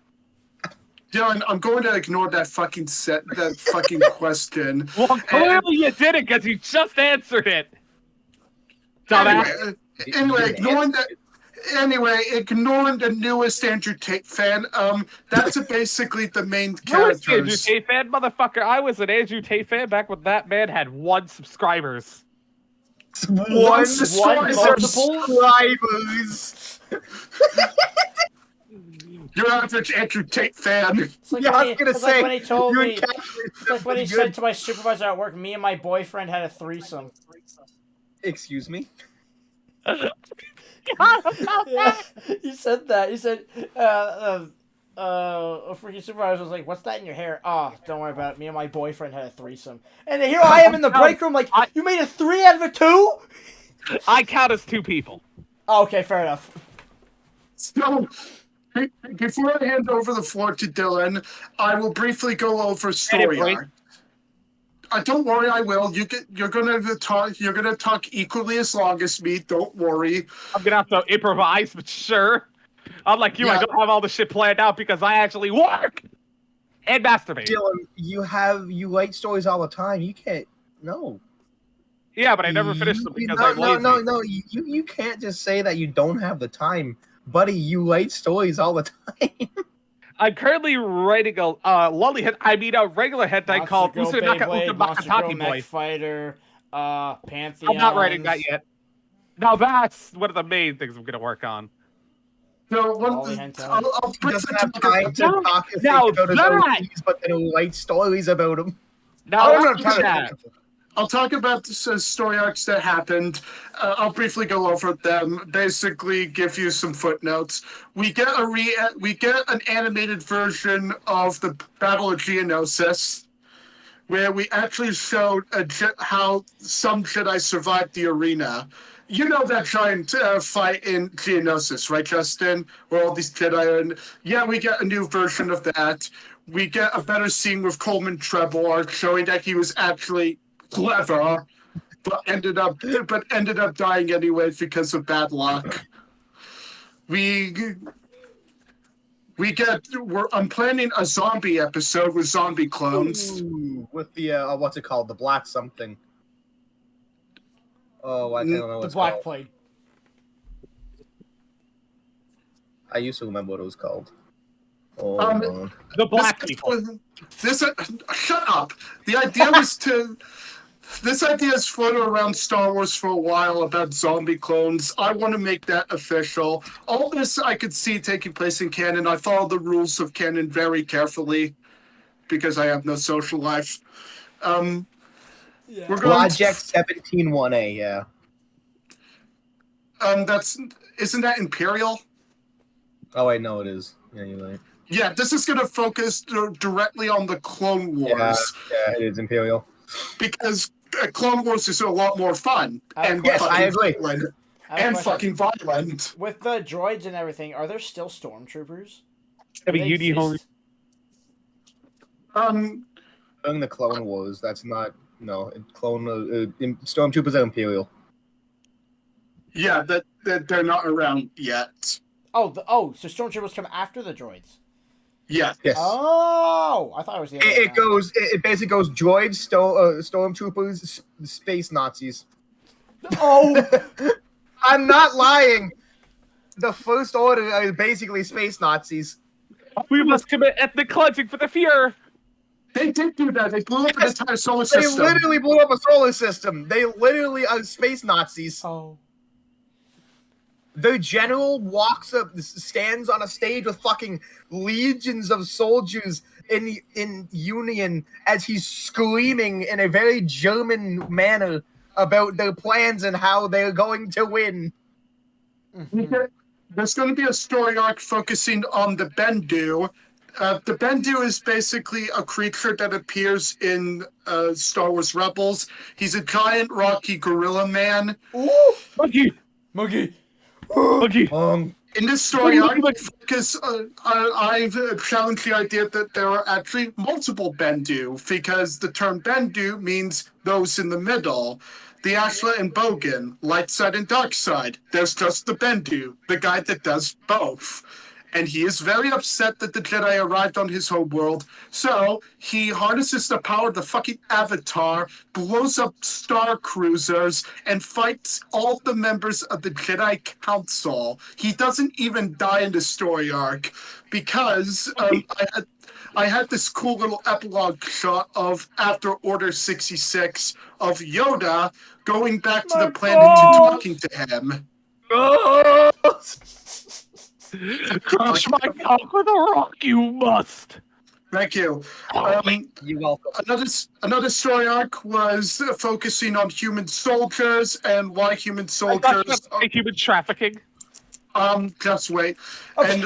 Dylan, I'm going to ignore that fucking question. Well, clearly you didn't, because you just answered it. Anyway, ignoring the newest Andrew Tate fan, that's basically the main characters. Andrew Tate fan, motherfucker. I was an Andrew Tate fan back when that man had 1 subscribers. One subscribers. You're average Andrew Tate fan. It's like I was gonna say, when he told me, it's like when he said to my supervisor at work, me and my boyfriend had a threesome. Excuse me? Yeah, he said that. He said, a freaking supervisor was like, "What's that in your hair?" Oh, don't worry about it. Me and my boyfriend had a threesome. And here I am in the break room, like, you made a 3 out of a 2? I count as 2 people. Oh, okay, fair enough. So, before I hand over the floor to Dylan, I will briefly go over story arc. Don't worry, I will. You're gonna talk equally as long as me. Don't worry. I'm gonna have to improvise, but sure. Unlike you, I don't have all the shit planned out because I actually work and masturbate. Dylan, you write stories all the time. You can't. No. Yeah, but I never finish them because I'm lazy. No. You can't just say that you don't have the time, buddy. You write stories all the time. I'm currently writing a regular hentai called Usunaka Ukamakataki Boy. Fighter, Pantheon. I'm not writing that yet. Now that's one of the main things I'm going to work on. No, I'll doesn't have time to talk about his but then write stories about them. I'll talk about the story arcs that happened. I'll briefly go over them. Basically, give you some footnotes. We get an animated version of the Battle of Geonosis, where we actually showed how some Jedi survived the arena. You know that giant fight in Geonosis, right, Justin? Where all these Jedi are in. Yeah, we get a new version of that. We get a better scene with Coleman Trebor, showing that he was actually clever, but ended up dying anyway because of bad luck. I'm planning a zombie episode with zombie clones. Ooh, with the what's it called? The black something. Oh, I don't know what it's called. The black plague. I used to remember what it was called. Oh, the black people. Shut up. The idea was to This idea has floated around Star Wars for a while about zombie clones. I want to make that official. All this I could see taking place in canon. I follow the rules of canon very carefully because I have no social life. We're going Project 17-1A, yeah. Isn't that Imperial? Oh, wait, no, it is. Yeah, you're right. Yeah, this is going to focus directly on the Clone Wars. Yeah, it is Imperial. Because Clone Wars is a lot more fun. Yes, I agree. And fucking violent. With the droids and everything, are there still stormtroopers? Only. During the Clone Wars, that's not... No, Stormtroopers are Imperial. Yeah, that they're not around yet. So stormtroopers come after the droids. Yeah. Yes. Oh, I thought it was the other way around. It basically goes droids, stormtroopers, space Nazis. Oh, I'm not lying. The First Order are basically space Nazis. We must commit ethnic cleansing for the Fuhrer. They did do that. They blew up an entire solar They system. literally blew up a solar system. They literally are space Nazis. oh. The general stands on a stage with fucking legions of soldiers in Union as he's screaming in a very German manner about their plans and how they're going to win. There's going to be a story arc focusing on the Bendu. The Bendu is basically a creature that appears in Star Wars Rebels. He's a giant rocky gorilla man. Ooh. Monkey. In this story arc, because I've challenged the idea that there are actually multiple Bendu, because the term Bendu means those in the middle. The Ashla and Bogan, light side and dark side. There's just the Bendu, the guy that does both. And he is very upset that the Jedi arrived on his homeworld, so he harnesses the power of the fucking Avatar, blows up star cruisers, and fights all the members of the Jedi Council. He doesn't even die in the story arc, because I had this cool little epilogue shot of after Order 66 of Yoda going back to the planet to talking to him. Crush my cock with a rock, you must. Thank you. You're welcome. Another story arc was focusing on human soldiers and why human soldiers. Human trafficking. Just wait. Okay.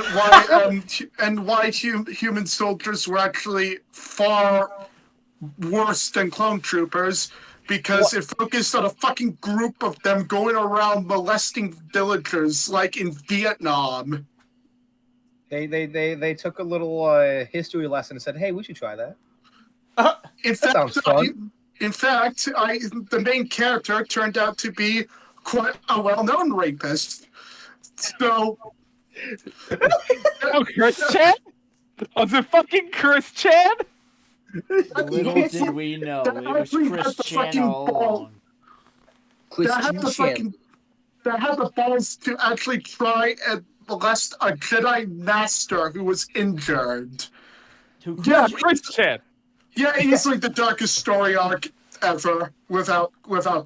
And why human soldiers were actually far worse than clone troopers. Because it focused on a fucking group of them going around molesting villagers, like in Vietnam. They took a little history lesson and said, "Hey, we should try that." Sounds fun. In fact, the main character turned out to be quite a well-known rapist. So, Chris Chan? Was it fucking Chris Chan? Little did we know, it was Chris Chan all along. That had the balls to actually try and molest a Jedi Master who was injured. Chris Chan. Yeah, easily the darkest story arc ever, without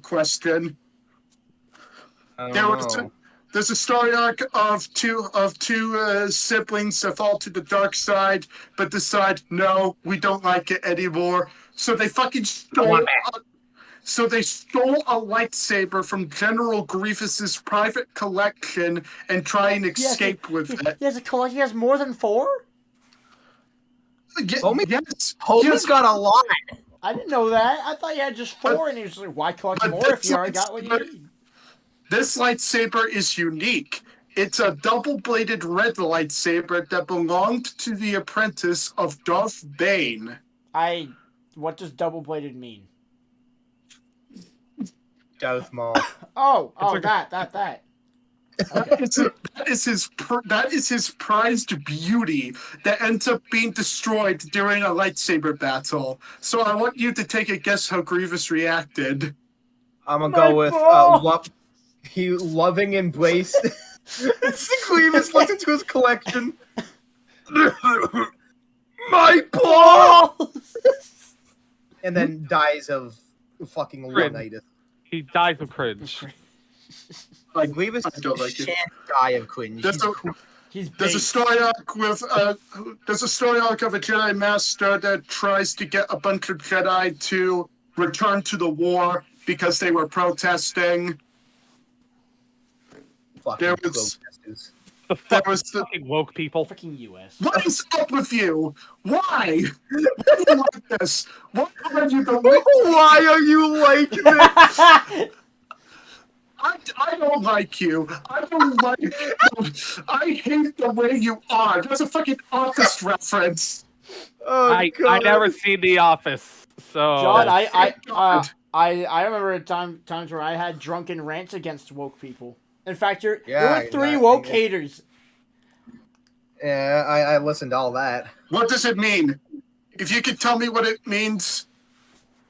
question. There's a story arc of two siblings that fall to the dark side, but decide no, we don't like it anymore. So they fucking stole. So they stole a lightsaber from General Grievous's private collection and try and escape with it. He has more than 4? Homie's got a lot. I didn't know that. I thought you had just 4, and he was like, why collect more if you already got what you need? This lightsaber is unique. It's a double-bladed red lightsaber that belonged to the apprentice of Darth Bane. What does double-bladed mean? Darth Maul. That. Okay. That is his prized beauty that ends up being destroyed during a lightsaber battle. So I want you to take a guess how Grievous reacted. I'm gonna go with he loving embrace. Grievous looks into his collection. My balls! And then dies of fucking Cringe. Leonidas. He dies of cringe. Like Grievous I don't like it. shan't die of cringe. There's He's a- cool. He's There's a base. story arc with there's a story arc of a Jedi Master that tries to get a bunch of Jedi to return to the war because they were protesting. Fucking There was- protesters. The There fucking, was the, fucking woke people. Freaking U.S. what is up with you? Why? Why do you like this? Why are you the Why are you like this? I don't like you. I don't like. I hate the way you are. That's a fucking Office reference. Oh, I God. never seen The Office, so John, God. I remember times where I had drunken rants against woke people. In fact, you're Yeah, with three yeah, woke yeah. haters. Yeah, I listened to all that. What does it mean? If you could tell me what it means.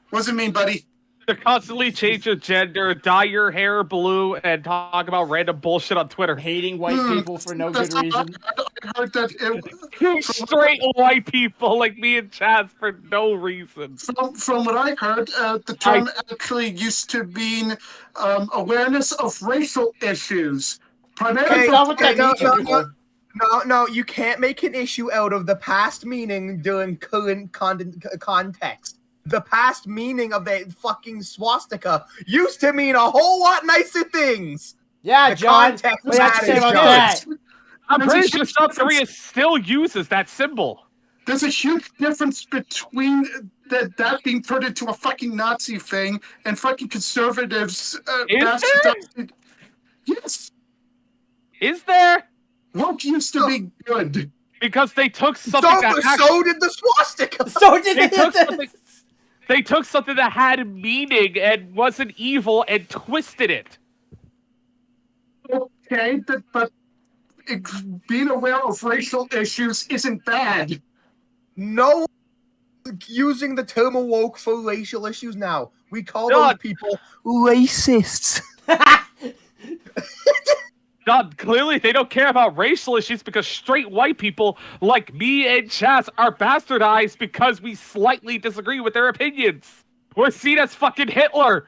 What does it mean, buddy? to constantly change your gender, dye your hair blue, and talk about random bullshit on Twitter. Hating white people for no good That's- reason. I heard that Straight white people like me and Chaz for no reason. from what I heard, the term actually used to mean awareness of racial issues. Primarily, That's not what that no, means. no, anymore. No, you can't make an issue out of the past meaning during current context. The past meaning of the fucking swastika used to mean a whole lot nicer things. Yeah, The John. context What do you have to say matters, about John. that? I'm There's a pretty sure huge South difference. Korea still uses that symbol. there's a huge difference between that being turned into a fucking Nazi thing and fucking conservatives. Is bastardizing- Yes, Is there? woke used to be good. Because they took So, something that so did the swastika. So did they took it. something, they took something that had meaning and wasn't evil and twisted it. Okay, but being aware of racial issues isn't bad. No using the term woke for racial issues now. We call John. those people racists. God, clearly they don't care about racial issues because straight white people like me and Chaz are bastardized because we slightly disagree with their opinions. We're seen as fucking Hitler.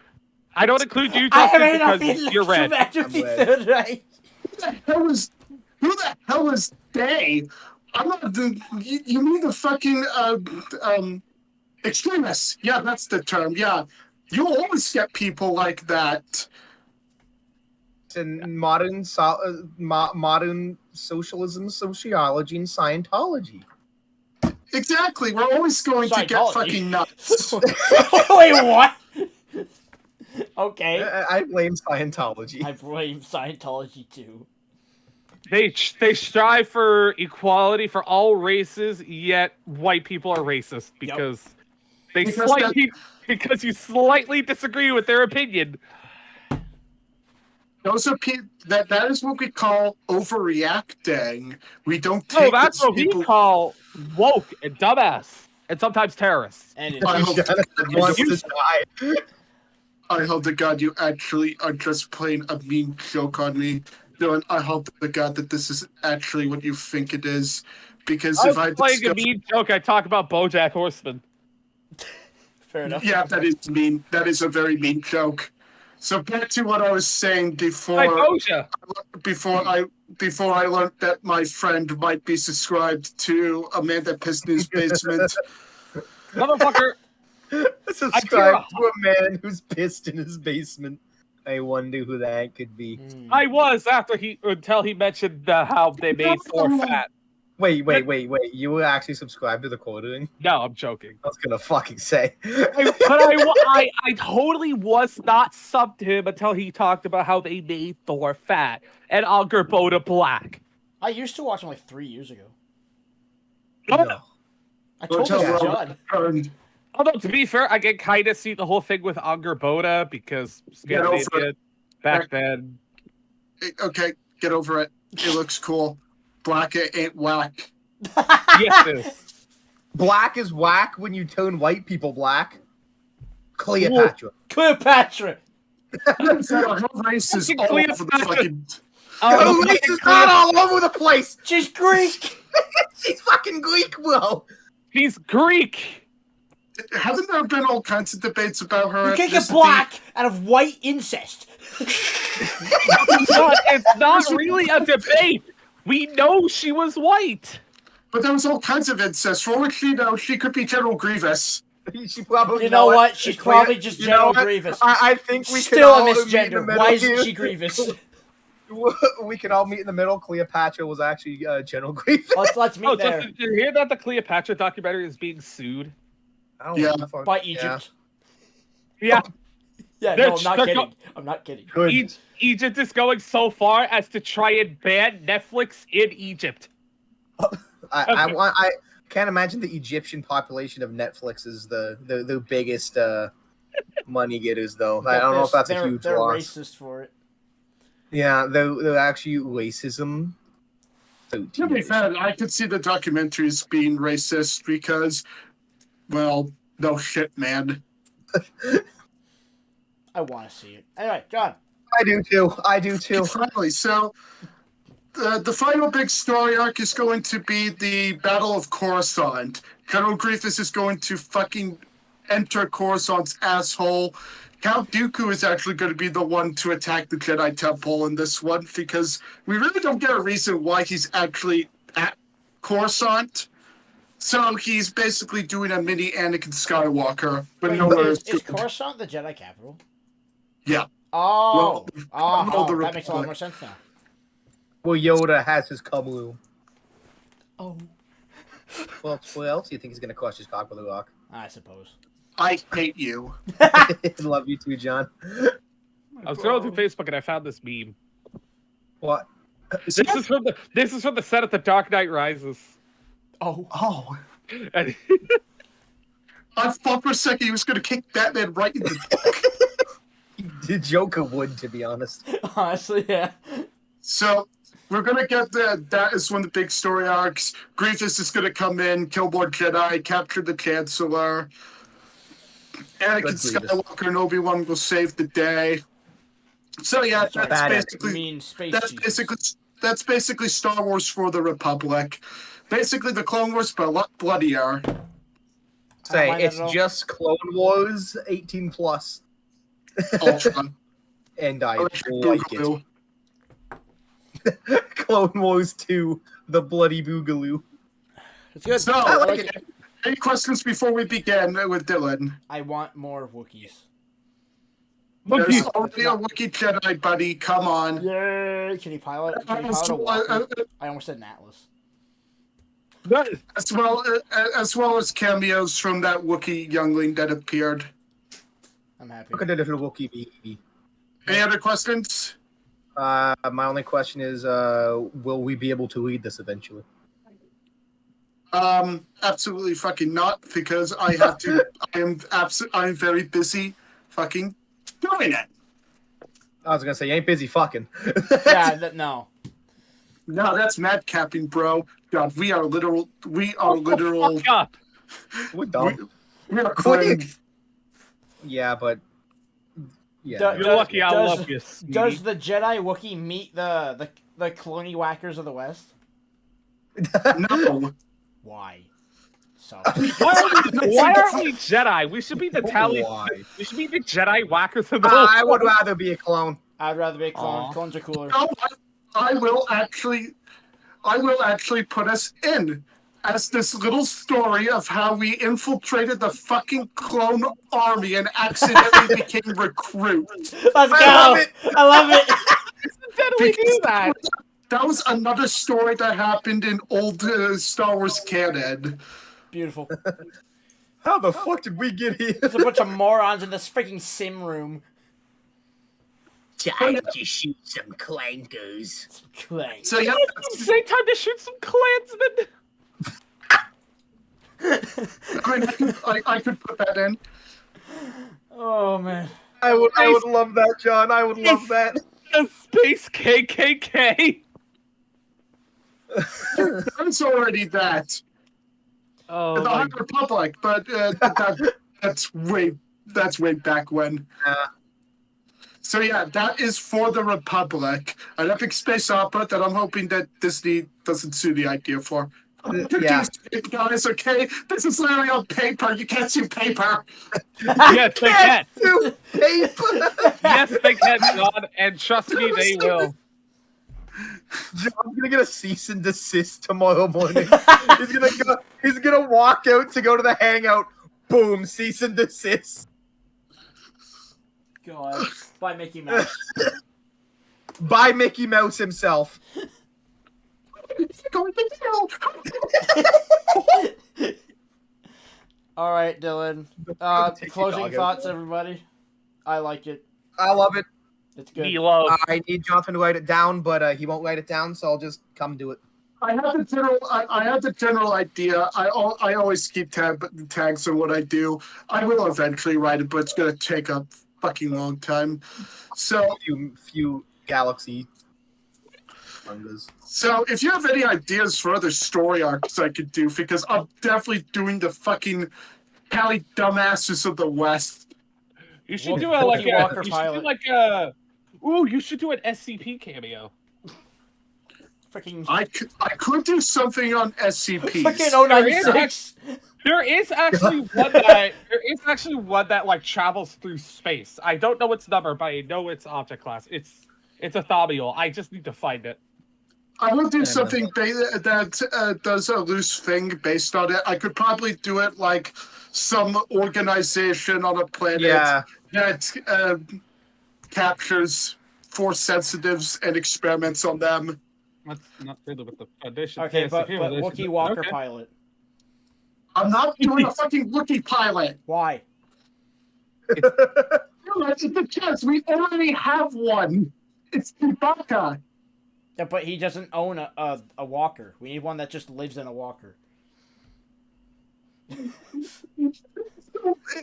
I don't include you, I Justin, may not because be you're red. electromagnetic I'm red. third right. Who the hell is they? I'm not the. You mean the fucking extremists? Yeah, that's the term. Yeah, you always get people like that. In modern modern socialism, sociology, and Scientology. Exactly. We're always going to get Scientology. fucking nuts. Wait, what? Okay. I blame Scientology. I blame Scientology too. They strive for equality for all races, yet white people are racist because because you slightly disagree with their opinion. Those are people that is what we call overreacting. We don't No, take that's these what we people. call woke and dumbass, and sometimes terrorists. And it, I hope to God you Wants don't- to die. I hope to God you actually are just playing a mean joke on me. No, and I hope to God that this is actually what you think it is. Because if I I'm playing a discuss, mean joke. I talk about BoJack Horseman. fair enough. yeah, that is mean. That is a very mean joke. So back to what I was saying before. Like Boja. Before I learned that my friend might be subscribed to a man that pissed in his basement. Motherfucker. Subscribe to a man who's pissed in his basement. I wonder who that could be. I was until he mentioned how they made Thor fat. Wait. You were actually subscribed to the quartering? No, I'm joking. I was gonna fucking say. I totally was not subbed to him until he talked about how they made Thor fat and Angerboda black. I used to watch him like 3 years ago. No. I told tell you, Robert John. Kern. Although, to be fair, I can kind of see the whole thing with Angerboda because Get over Scandinavia back then. Okay, get over it. It looks cool. Black it ain't whack. Yes, it is. Black is whack when you turn white people black. Cleopatra. Cleopatra. Her race is all over the fucking. Oh, race is not all over the place. She's Greek. She's fucking Greek, bro. He's Greek. hasn't there been all kinds of debates about her? You can't get ethnicity? black out of white incest. It's not really a debate. We know she was white. But there was all kinds of incest. For all we know, she could be General Grievous. She probably. You know what? She's probably just You know General what? Grievous. I think we Still a can all meet in the misgender. middle Why here. isn't she Grievous? We can all meet in the middle. Cleopatra was actually General Grievous. Let's meet there. Justin, did you hear that the Cleopatra documentary is being sued? I don't Yeah. know if I- By Egypt. Yeah. Yeah, They're- no, I'm not they're kidding. I'm not kidding. Good. Egypt is going so far as to try and ban Netflix in Egypt. I can't imagine the Egyptian population of Netflix is the biggest money getters though. I don't know if that's a huge They're loss. racist for it. Yeah, they're actually racism. To be fair, I could see the documentaries being racist because, well, no shit, man. I want to see it. Anyway, John. I do too. Finally, so the final big story arc is going to be the Battle of Coruscant. General Grievous is going to fucking enter Coruscant's asshole. Count Dooku is actually going to be the one to attack the Jedi Temple in this one because we really don't get a reason why he's actually at Coruscant. So he's basically doing a mini Anakin Skywalker, but Wait, nowhere is Coruscant the Jedi capital? Yeah. Oh, Well, the that makes a lot Republic. more sense now. Well, Yoda has his Kablu. Oh, Well, what else do you think he's gonna cost his Kablu lock? I suppose. I hate you. Love you too, John. I was scrolling through Facebook and I found this meme. What? This is from the set of The Dark Knight Rises. Oh, Oh. And I thought for a second he was going to kick Batman right in the dick. The Joker would, to be honest. honestly, yeah. So we're going to get that is one of the big story arcs. Grievous is going to come in, kill more Jedi, capture the Chancellor. Anakin Grievous. Skywalker and Obi-Wan will save the day. So yeah, Sorry, that's badass. You basically mean space that's basically Star Wars for the Republic. Basically the Clone Wars, but a lot bloodier. Say, mind it's that at all. just Clone Wars 18 plus. Ultra. And I like Boogaloo. it. Clone Wars 2, the bloody boogaloo. It's good. So, I like like it. it. Any questions before we begin with Dylan? I want more Wookiees. There's already a Wookiee Jedi, buddy. Come on. Yay! Can you pilot a Walker? I almost said an Atlas. As well as cameos from that Wookiee youngling that appeared. I'm happy. Look at the little Wookiee baby. Any other questions? My only question is, will we be able to read this eventually? Absolutely fucking not, because I have to. I'm very busy, fucking doing it. I was gonna say, you ain't busy fucking. Yeah, no. No, that's madcapping, bro. God, we are literal. We are literal. Fuck up. We're dumb. We are cringe. Yeah, but... Yeah. Duh, You're lucky I love you, sweetie. Does the Jedi Wookiee meet the Tallywackers of the West? No. Why? So Why aren't we Jedi? We should be the Why? We should be the Jedi whackers of the I would rather be a clone. I'd rather be a clone. Aw. Clones are cooler. No, I will actually put us in as this little story of how we infiltrated the fucking clone army and accidentally became recruits. Let's go! I love it. I love it. Did we do that? That was another story that happened in old Star Wars canon. Beautiful. How the fuck did we get here? There's a bunch of morons in this freaking sim room. Time to shoot some clankers. Clank. So yeah, At the same time to shoot some clansmen. I mean, I could put that in. Oh man. I would love that, John. I would love that. The space KKK. There's already that. Oh, The my High Republic, but that's way back when. So yeah, that is for the Republic, an epic space opera that I'm hoping that Disney doesn't sue the idea for. Yeah. Guys, okay? This is literally on paper. You can't see paper. Yes, they can. Do paper. Yes, they can, John. And trust me, they will. John's gonna get a cease and desist tomorrow morning. He's gonna walk out to go to the hangout. Boom, cease and desist. God, by Mickey Mouse. By Mickey Mouse himself. It's going to hell. All right, Dylan. Take your Closing dog out. thoughts, everybody. I like it. I love it. It's good. Me love. I need Jonathan to write it down, but he won't write it down, so I'll just come do it. I have the general idea. I always keep tags on what I do. I will eventually write it, but it's gonna take a fucking long time. So Few galaxy mangas. So if you have any ideas for other story arcs I could do, because I'm definitely doing the fucking Cali dumbasses of the West. You should Wookie do a like a. Walker You should pilot. do like a. Ooh, you should do an SCP cameo. Freaking I could do something on SCPs. freaking 096. There is actually one that like travels through space. I don't know its number, but I know its object class. It's a Thaumiel. I just need to find it. I will do something that does a loose thing based on it. I could probably do it like some organization on a planet that captures force sensitives and experiments on them. That's not really what the foundation. Okay, but foundation- Wookie Walker okay. pilot. I'm not doing a fucking Wookiee pilot. Why? It's a chance. We already have one. It's Chewbacca. Yeah, but he doesn't own a walker. We need one that just lives in a walker.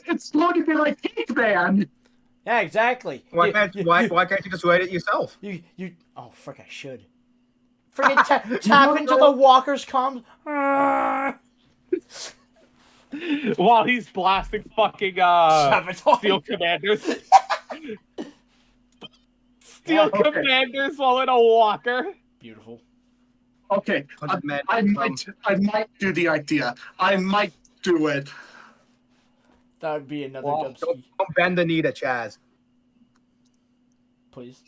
It's going to be like Cake Man. Yeah, exactly. Why can't you just write it yourself? You oh frick, I should. Freaking tap into the walker's comms. While he's blasting fucking Sabotage. Steel Commanders. Steel Okay. Commanders while in a walker. Beautiful. Okay, I might do the idea. I might do it. That would be another Wow. Dubsky, Don't bend the knee to Chaz. please.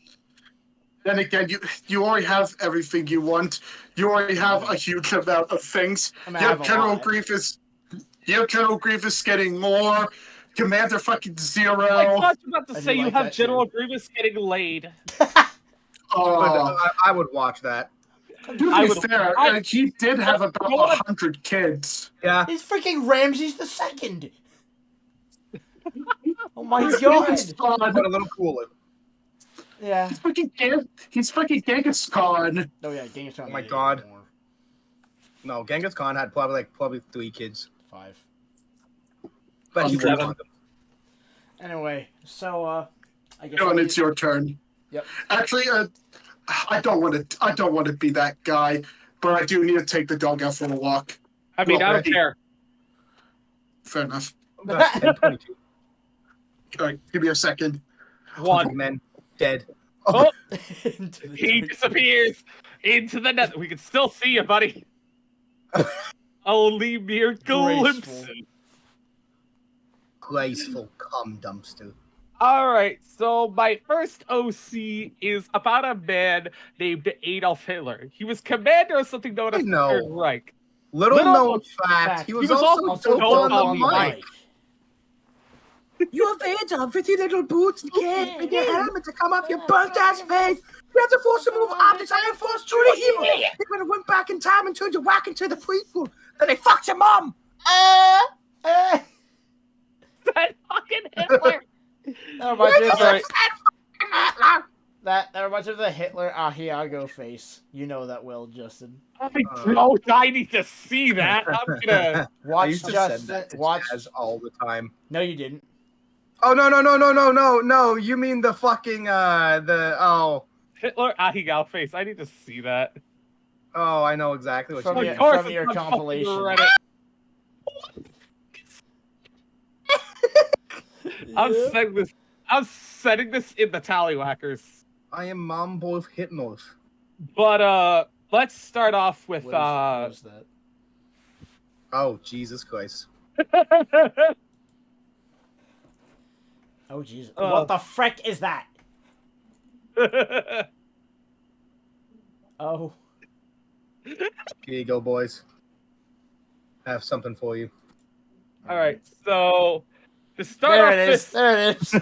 Then again, you already have everything you want. You already have a huge amount of things. I mean, I You have have a General lot. Grievous. You have General Grievous getting more. Commander fucking I Zero. thought you were about to I say do you like have that, General too. Grievous getting laid. But Oh, I would watch that. to I be would- fair, he did have about Go on. 100 kids. Yeah. He's freaking Ramses the Second. Oh my He's god. Genghis Khan. But a little cooler. Yeah. He's fucking Genghis Khan. Oh yeah, Genghis Khan. Oh my made it God. more. No, Genghis Khan had probably 3 kids. 5. But he 7. wanted them. Anyway, so I guess. Dylan, it's your turn. Yep. Actually, I don't want to be that guy, but I do need to take the dog out for a walk. I mean, Well, I don't care. Fair enough. That's 10-22. All right, give me a second. 1. Men dead. Oh, Into the- he disappears into the net. We can still see you, buddy. Only mere glimpses. Graceful cum dumpster. All right, so my first OC is about a man named Adolf Hitler. He was commander of something known as the No. Third Reich. Little Little known fact, he was also dope on the mic. You have Adolf with your little boots and cape and your helmet to come off your burnt ass face. You had to force to move objects and force through the evil. They could have went back in time and turned you whack into the prequel. Then they fucked your mom. Eh. That fucking Hitler. That reminds me of Sorry. that reminds me of the Hitler Ahiago face. You know that well, Justin. I need to see that. I'm gonna. I Watch used to send Justin. that to Watch. Chaz all the time. No, you didn't. Oh no! You mean the fucking Hitler Ahigal face. I need to see that. Oh, I know exactly what From you your- mean. from it's your on fucking compilation. Reddit. I'm setting this in the Tallywackers. I am mom boy of Hitler. But let's start off with What is that? Oh, Jesus Christ. Oh, jeez. What the frick is that? Oh. Here you go, boys. I have something for you. All right, so to start There off it is. this, There it is.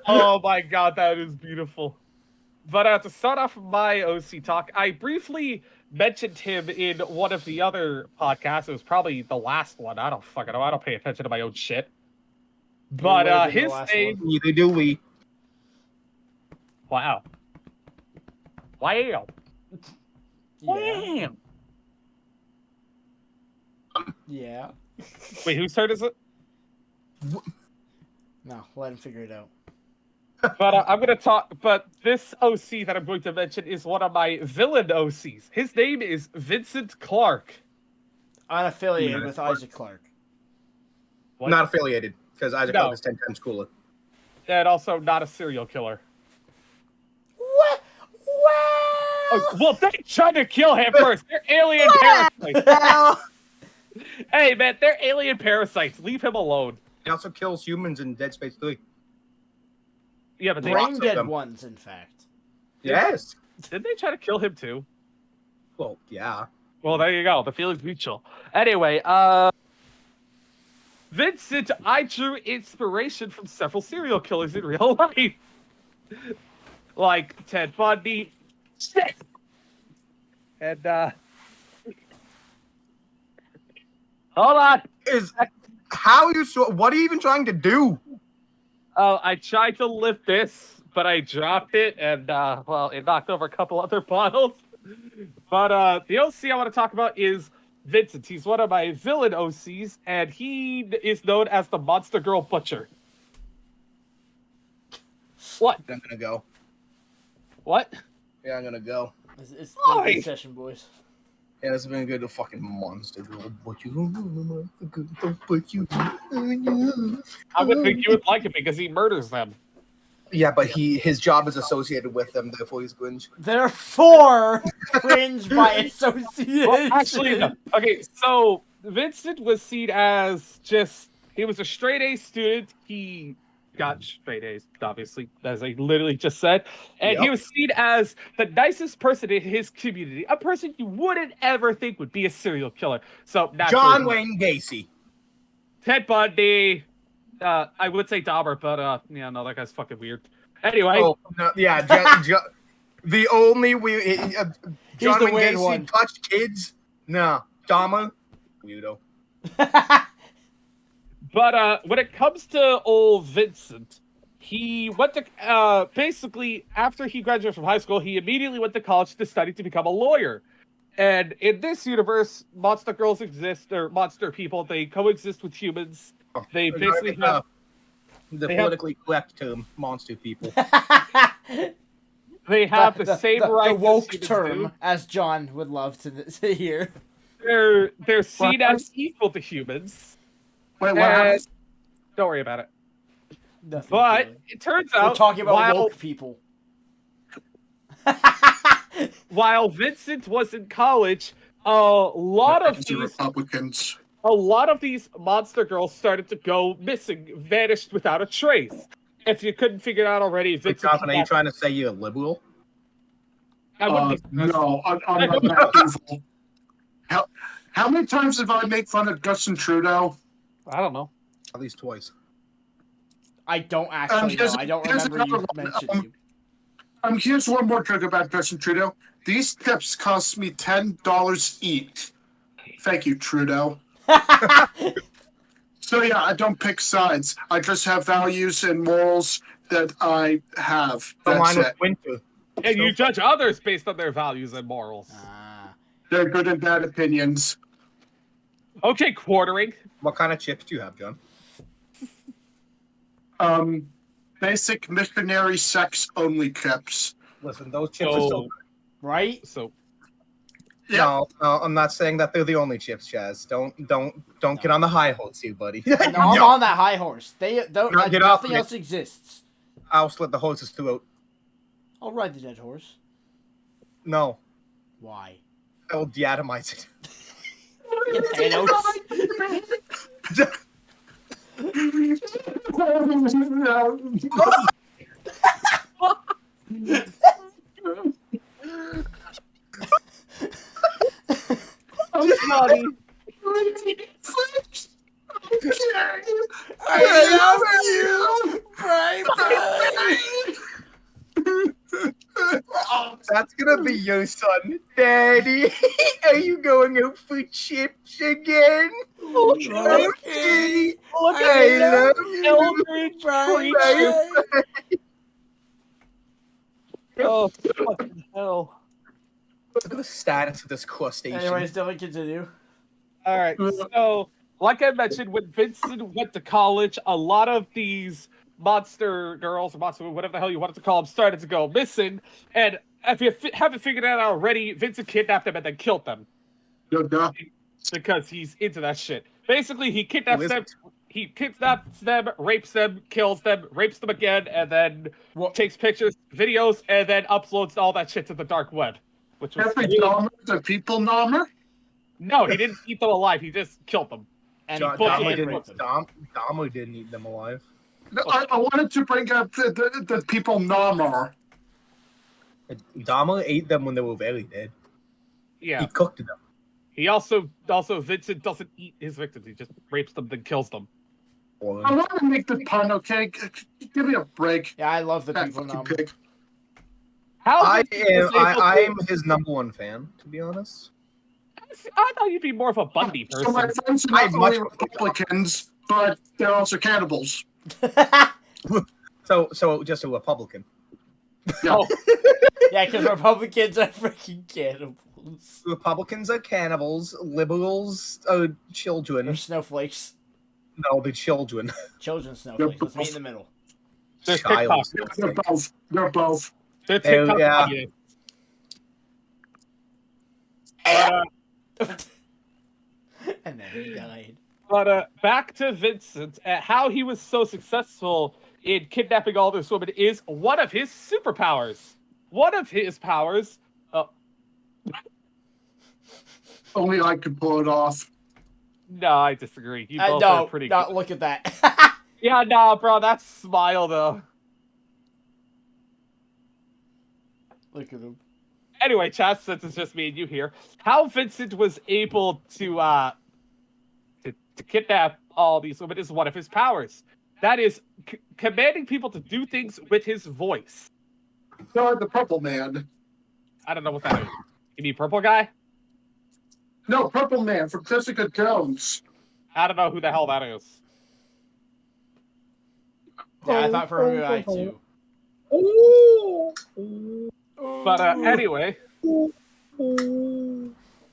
oh my god, that is beautiful. But to start off my OC talk, I briefly mentioned him in one of the other podcasts. It was probably the last one. I don't fucking know. I don't pay attention to my own shit. But would've been the his last name. Neither do we. Wow. Wow. Yeah. Wow. Yeah. Wait, whose turn is it? No, let him figure it out. But I'm going to talk. But this OC that I'm going to mention is one of my villain OCs. His name is Vincent Clark. Unaffiliated Yeah. with Isaac Clarke. What? Not affiliated, because Isaac No. Clarke is 10 times cooler. And also not a serial killer. What? Oh, well, they tried to kill him first. They're alien parasites. Hey, man, they're alien parasites. Leave him alone. He also kills humans in Dead Space 3. Yeah, but they Brain Lots of dead them. ones, in fact. Yes. didn't they try to kill him too? Well, yeah. Well, there you go. The feeling's mutual. Anyway, Vincent, I drew inspiration from several serial killers in real life. Like Ted Bundy. Shit! And, hold on. How are you so? What are you even trying to do? Oh, I tried to lift this, but I dropped it, and, well, it knocked over a couple other bottles. But, the OC I want to talk about is Vincent. He's one of my villain OCs, and he is known as the Monster Girl Butcher. What? I'm gonna go. What? Yeah, I'm gonna go. It's been a Why? good session, boys. Yeah, this has been good. The fucking monster girl, but you don't put you. I would think you would like it because he murders them. Yeah, but his job is associated with them, therefore he's cringe. Therefore, cringe by association. Well, actually, no. Okay, so Vincent was seen as he was a straight A student. He got straight A's, obviously, as I literally just said. And he Yep. was seen as the nicest person in his community, a person you wouldn't ever think would be a serial killer. So, naturally, John Wayne Gacy. Ted Bundy, I would say Dahmer, but, yeah, no, that guy's fucking weird. Anyway. Oh, no, yeah, the only weird. John the Wayne weird Gacy one. touched kids? No. Dahmer? Weirdo. But when it comes to old Vincent, he went to basically after he graduated from high school, he immediately went to college to study to become a lawyer. And in this universe, monster girls exist, or monster people. They coexist with humans. They basically have the they have- politically correct term, monster people. they have the same rights The as woke humans term, do. as John would love to hear. They're seen as equal to humans. Wait, what And happened? don't worry about it. Nothing But to it. it turns We're out talking about while woke people. while Vincent was in college, a lot of these Republicans. monster girls started to go missing, vanished without a trace. If you couldn't figure it out already, Wait, Vincent. Jonathan, are you trying to say you're a liberal? I wouldn't be- No, I'm not that evil. How many times have I made fun of Justin Trudeau? I don't know. At least twice. I don't actually know. here's- I don't here's remember you another one. mentioning you. Here's one more trick about Justin Trudeau. These tips cost me $10 each. Thank you, Trudeau. So yeah, I don't pick sides. I just have values and morals that I have. The That's line with it. winter. And you judge others based on their values and morals. Ah. They're good and bad opinions. Okay, quartering. What kind of chips do you have, John? Basic missionary sex only chips. Listen, those chips are so So, good. Right? No, I'm not saying that they're the only chips, Chaz. Don't get on the high horse here, buddy. No, I'm on that high horse. They don't. No, get off nothing of it. else exists. I'll slit the horse's throat. I'll ride the dead horse. No, Why? I will deatomize it. Fucking Thanos. I'm sorry. I love you. Bye bye. That's gonna be your son, Daddy. Are you going out for chips again? Okay. Look I at love this you. eldritch Bye creature. bye. Oh, fucking hell. Look at the status of this crustacean. Anyways, Dylan, continue. All right, so like I mentioned, when Vincent went to college, a lot of these monster girls or monster, whatever the hell you wanted to call them, started to go missing. And if you haven't figured it out already, Vincent kidnapped them and then killed them because he's into that shit. Basically, he kidnaps them, rapes them, kills them, rapes them again, and then takes pictures, videos, and then uploads all that shit to the dark web. Which was the people Dahmer? No, he didn't eat them alive. He just killed them. And Dahmer he didn't eat them alive. I wanted to bring up the people Dahmer. Dahmer ate them when they were very dead. Yeah. He cooked them. He also Vincent doesn't eat his victims. He just rapes them, then kills them. I want to make the pun, okay? Give me a break. Yeah, I love the That people fucking number. pig. How I'm his #1 fan, to be honest. I thought you'd be more of a Bundy person. So my friends are not only Republicans, but they're also cannibals. So just a Republican. Yeah. Yeah, because Republicans are freaking cannibals. Republicans are cannibals. Liberals are They're children. snowflakes. No, they're children. Children snowflakes. Let's meet in the middle. They're Child. TikTok. They're both. They're both. They're TikTok yeah. audience. And then he died. But back to Vincent, how he was so successful in kidnapping all those women is one of his superpowers. One of his powers. Only I could pull it off. No, I disagree. You both are pretty good. Look at that. Yeah, nah, bro, that's smile though. Look at him. Anyway, chat, since it's just me and you here, how Vincent was able to kidnap all these women is one of his powers. That is commanding people to do things with his voice. No, the purple man. I don't know what that is. You mean purple guy? No, purple man from Jessica Jones. I don't know who the hell that is. Yeah, I thought for a minute I too. But anyway,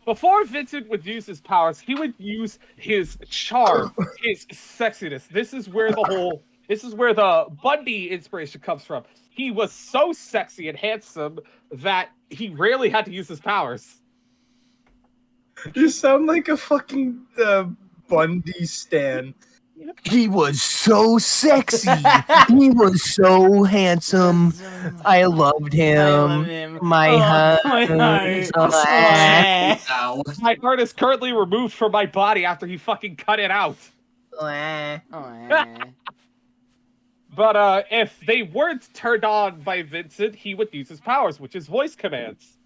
before Vincent would use his powers, he would use his charm, his sexiness. This is where the Bundy inspiration comes from. He was so sexy and handsome that he rarely had to use his powers. You sound like a fucking Bundy stan. He was so sexy. He was so handsome. I loved him. My heart. Ow. My heart is currently removed from my body after he fucking cut it out. But if they weren't turned on by Vincent, he would use his powers, which is voice commands.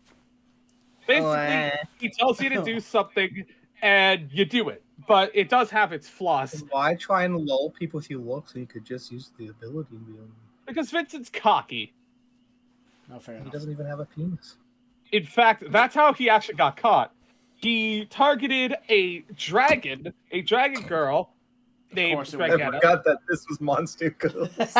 Basically, he tells you to do something, and you do it. But it does have its flaws. Why try and lull people with your looks? So you could just use the ability. Because Vincent's cocky. No, fair He enough. doesn't even have a penis. In fact, that's how he actually got caught. He targeted a dragon girl named course it I was. Dragana. forgot that this was Monster Girl. Turns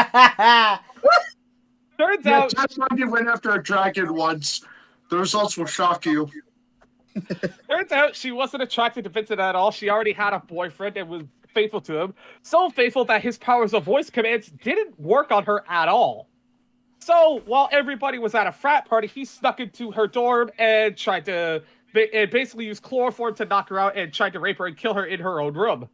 Yeah, out, just like you went after a dragon once. The results will shock you. she wasn't attracted to Vincent at all. She already had a boyfriend and was faithful to him. So faithful that his powers of voice commands didn't work on her at all. So while everybody was at a frat party, he snuck into her dorm and tried to basically use chloroform to knock her out and tried to rape her and kill her in her own room.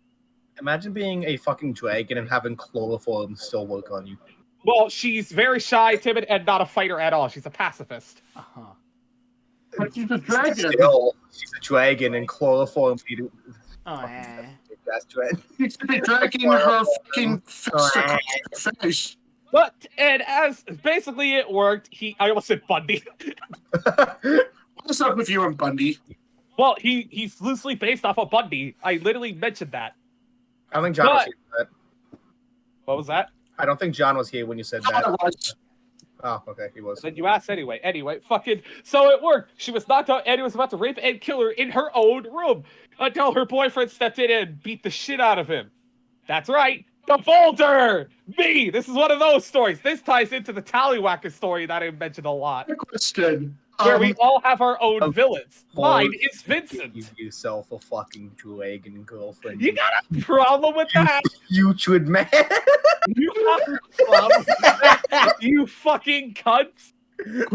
Imagine being a fucking dragon and having chloroform still work on you. Well, she's very shy, timid, and not a fighter at all. She's a pacifist. Uh-huh. But she's a dragon. Still, she's a dragon and chloroform. Oh, yeah. That's dragon. She should be dragging her fucking fist across her face. But and as basically it worked, I almost said Bundy. What's up with you and Bundy? Well, he's loosely based off of Bundy. I literally mentioned that. I don't think John was here for that. What was that? I don't think John was here when you said that. Oh, okay, he was. Then you asked anyway. Anyway, fucking. So it worked. She was knocked out, and he was about to rape and kill her in her own room until her boyfriend stepped in and beat the shit out of him. That's right. The Boulder! Me! This is one of those stories. This ties into the Tallywacker story that I mentioned a lot. Question. Where we all have our own villains. Mine is Vincent. Give yourself a fucking dragon girlfriend. You got a problem with that? Putrid man. You got a problem with that? You fucking cunts.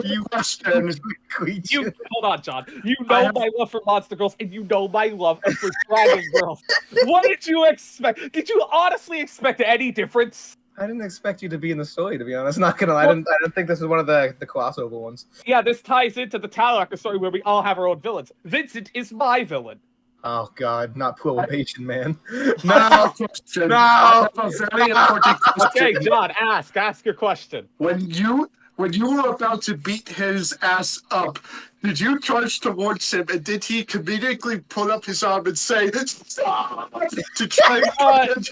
You Question. creature. Hold on, John. You know my love for monster girls, and you know my love for dragon girls. What did you expect? Did you honestly expect any difference? I didn't expect you to be in the story, to be honest. Not gonna lie, I didn't think this was one of the crossover ones. Yeah, this ties into the Tallywacker story where we all have our own villains. Vincent is my villain. Oh God, not Prohibition Man. No, No, question. No. I have a very important question. Okay, John, ask your question. When you were about to beat his ass up, did you charge towards him, and did he comedically pull up his arm and say, "Stop!" to try?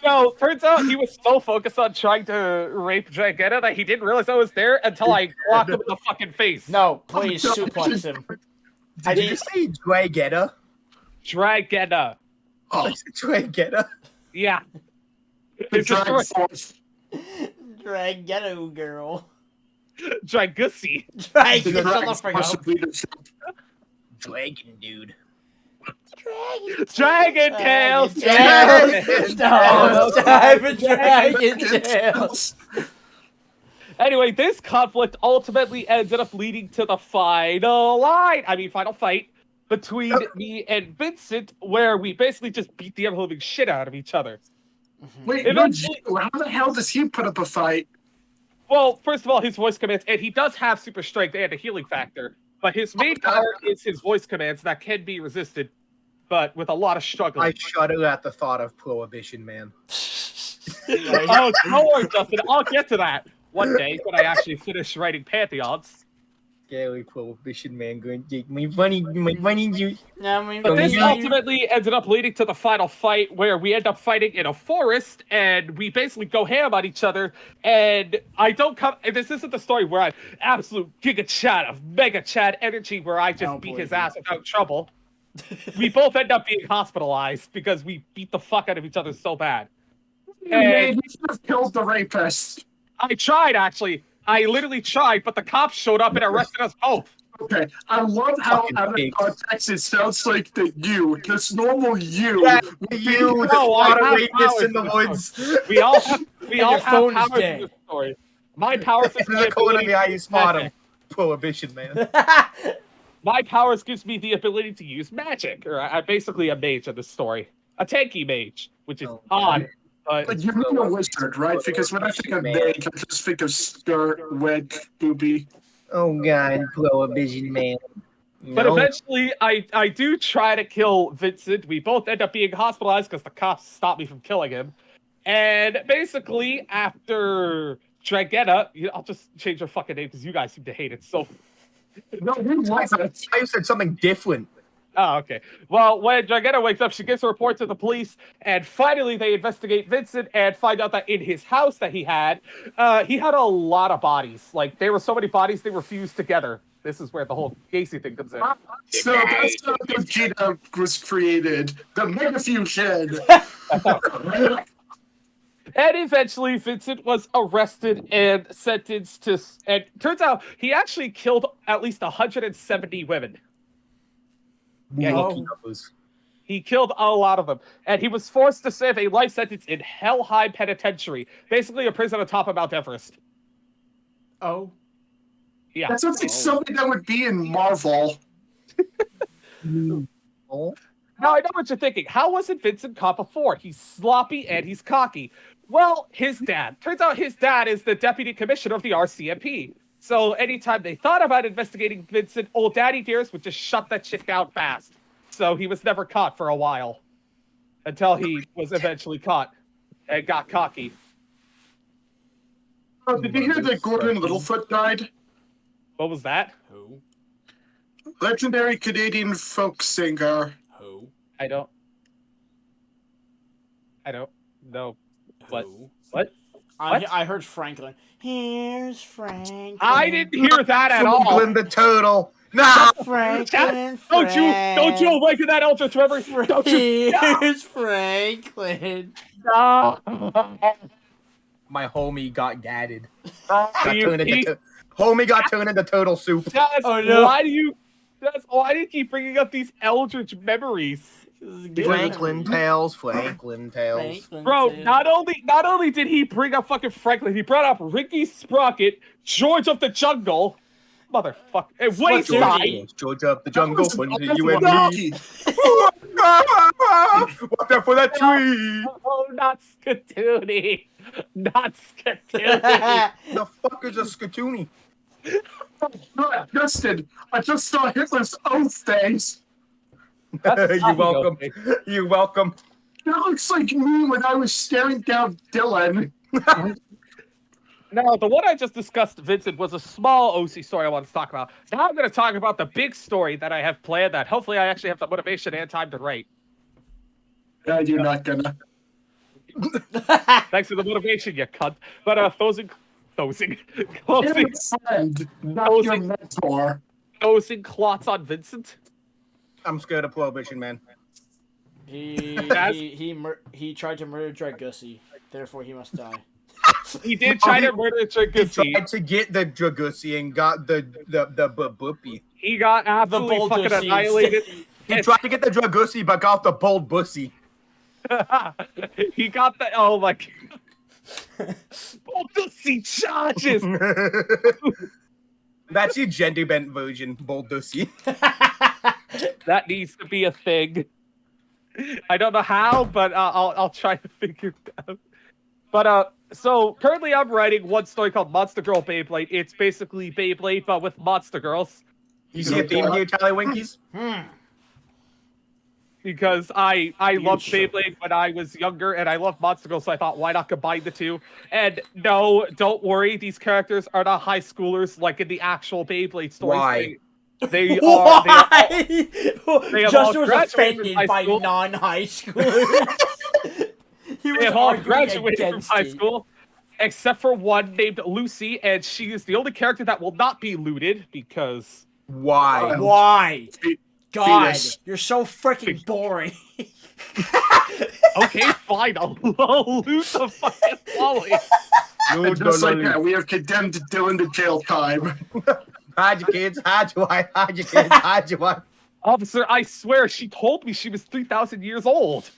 No, turns out he was so focused on trying to rape Dragetta that he didn't realize I was there until I clocked him in the fucking face. No, please suplex him. Did you say Dragetta? Dragetta. Oh, Dragetta? Yeah. the It's a drag story. force. Drag ghetto girl. Dragussy. Drag The shut the drag fuck force up. of leadership. Dragon dude. Dragon Tales. Dragon Dragon No, it's time for Dragon Dragon Tales. Anyway, this conflict ultimately ended up leading to the final fight between me and Vincent, where we basically just beat the ever-living shit out of each other. Wait, Eventually- how the hell does he put up a fight? Well, first of all, his voice commands, and he does have super strength and a healing factor, but his main power is his voice commands that can be resisted, but with a lot of struggle. I shudder at the thought of Prohibition Man. Oh, don't worry, Justin. I'll get to that one day when I actually finish writing Pantheons. Scary Prohibition Man going to take my funny juice. But this ultimately ended up leading to the final fight where we end up fighting in a forest and we basically go ham on each other. And this isn't the story where I'm absolute Giga Chad of Mega Chad energy where I just beat his ass without trouble. We both end up being hospitalized because we beat the fuck out of each other so bad. And he should have killed the rapist. I tried, actually. I literally tried, but the cops showed up and arrested us both. Okay, I love how Fucking out of pigs. context it sounds like that this normal you. Yeah, would be- you, No, I not a have rapist powers in the in this woods. We all have your phone is powers dead. in this story. My powers is In the the corner of ability the eye, to you use spot magic. him. Prohibition Man. My powers gives me the ability to use magic. Or I'm basically a mage in this story. A tanky mage, which is Oh, odd. But you mean a wizard, right? Because when I think of mage, I just think of skirt, wig, booby. Oh God, Prohibition Man. But eventually, I do try to kill Vincent. We both end up being hospitalized because the cops stopped me from killing him. And basically, after Dragetta, I'll just change her fucking name because you guys seem to hate it so. No, he wasn't. I said something different. Oh, okay. Well, when Dragetta wakes up, she gives a report to the police, and finally they investigate Vincent and find out that in his house that he had a lot of bodies. Like, there were so many bodies they were fused together. This is where the whole Gacy thing comes in. So that's how Vegeta was created. The Mega Fusion. And eventually, Vincent was arrested and sentenced to... And turns out, he actually killed at least 170 women. Yeah, Lucky numbers. He killed a lot of them. And he was forced to serve a life sentence in Hellheim Penitentiary. Basically a prison on top of Mount Everest. Oh. Yeah. That sounds like something that would be in Marvel. Oh, Now, I know what you're thinking. How wasn't Vincent caught before? He's sloppy and he's cocky. Well, his dad. Turns out his dad is the deputy commissioner of the RCMP. So anytime they thought about investigating Vincent, old Daddy Dearest would just shut that shit down fast. So he was never caught for a while. Until he was eventually caught and got cocky. Oh, did you hear that Gordon Littlefoot died? What was that? Who? Legendary Canadian folk singer. Who? I don't know. What? Who? What? I heard Franklin. Here's Franklin. I didn't hear that at all. Franklin the Turtle. Nah. Franklin. Don't you awaken that Ultra Trevor. Don't you? Here's Franklin. No. My homie got gadded. You- Homie got turned into turtle soup. That's Oh, no. why do you keep bringing up these eldritch memories? Franklin Tales. Bro, not only did he bring up fucking Franklin, he brought up Ricky Sprocket, George of the Jungle, motherfucker, and Wayside. George up the jungle, fun to you and Rocky. me. Watch out for that tree. Oh, not Skatoony. Not Skatoony. The fuck is a Skatoony? No, Justin, I just saw Hitler's oath face. You're welcome. You're welcome. That looks like me when I was staring down Dylan. Now, the one I just discussed, Vincent, was a small OC story I want to talk about. Now I'm going to talk about the big story that I have planned that hopefully I actually have the motivation and time to write. You're not gonna. Thanks for the motivation, you cunt. But closing, You're a friend, not your mentor. closing clots on Vincent. I'm scared of prohibition, man. He tried to murder Dragusi, therefore he must die. He did try to murder He Dragusi. tried to get the Dragusi and got the boopy. He got absolutely bold fucking disease. annihilated. He tried to get the Dragusi, but got the bold bussy. He got the bold pussy charges. That's your gender bent version, bold bussy. That needs to be a thing. I don't know how, but I'll try to figure it out. But so currently I'm writing one story called Monster Girl Beyblade. It's basically Beyblade but with monster girls. You see a theme here, Tallywinkies? Because I loved sure? Beyblade when I was younger, and I love Monster Girls, so I thought, why not combine the two? And no, don't worry, these characters are not high schoolers like in the actual Beyblade stories. Why? They are. Why? have all Justin was graduated offended from high by school. non-high schoolers. He They was have all arguing graduated from against high it. school, except for one named Lucy, and she is the only character that will not be looted because. Why? Why? Fe- God, fetus. you're so freaking boring. Okay, fine, I'll loot the fucking Wally. And just like that, we have condemned Dylan to jail time. Hide your kids, hide your wife, hide your kids, hide your wife. Officer, I swear she told me she was 3,000 years old.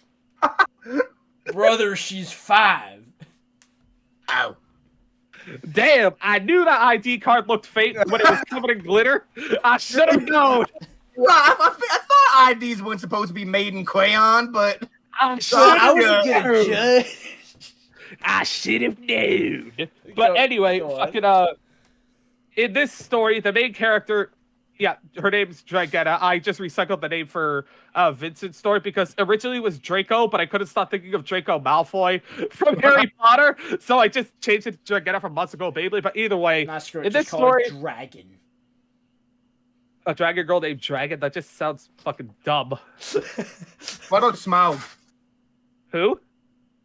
Brother, she's 5. Ow. Damn, I knew that ID card looked fake when it was covered in glitter. I should have known. Well, I thought IDs weren't supposed to be made in crayon, but I should I have wasn't gonna known. judge. I should have known. But anyway, go on. fucking in this story, the main character, yeah, her name's Dragetta. I just recycled the name for Vincent's story because originally it was Draco, but I couldn't stop thinking of Draco Malfoy from Harry Potter, so I just changed it to Dragetta from Monster Girl Beyblade. But either way, Not screw it, in just this call story, her Dragon. a dragon girl named Dragon, that just sounds fucking dumb. what about Smog? Who?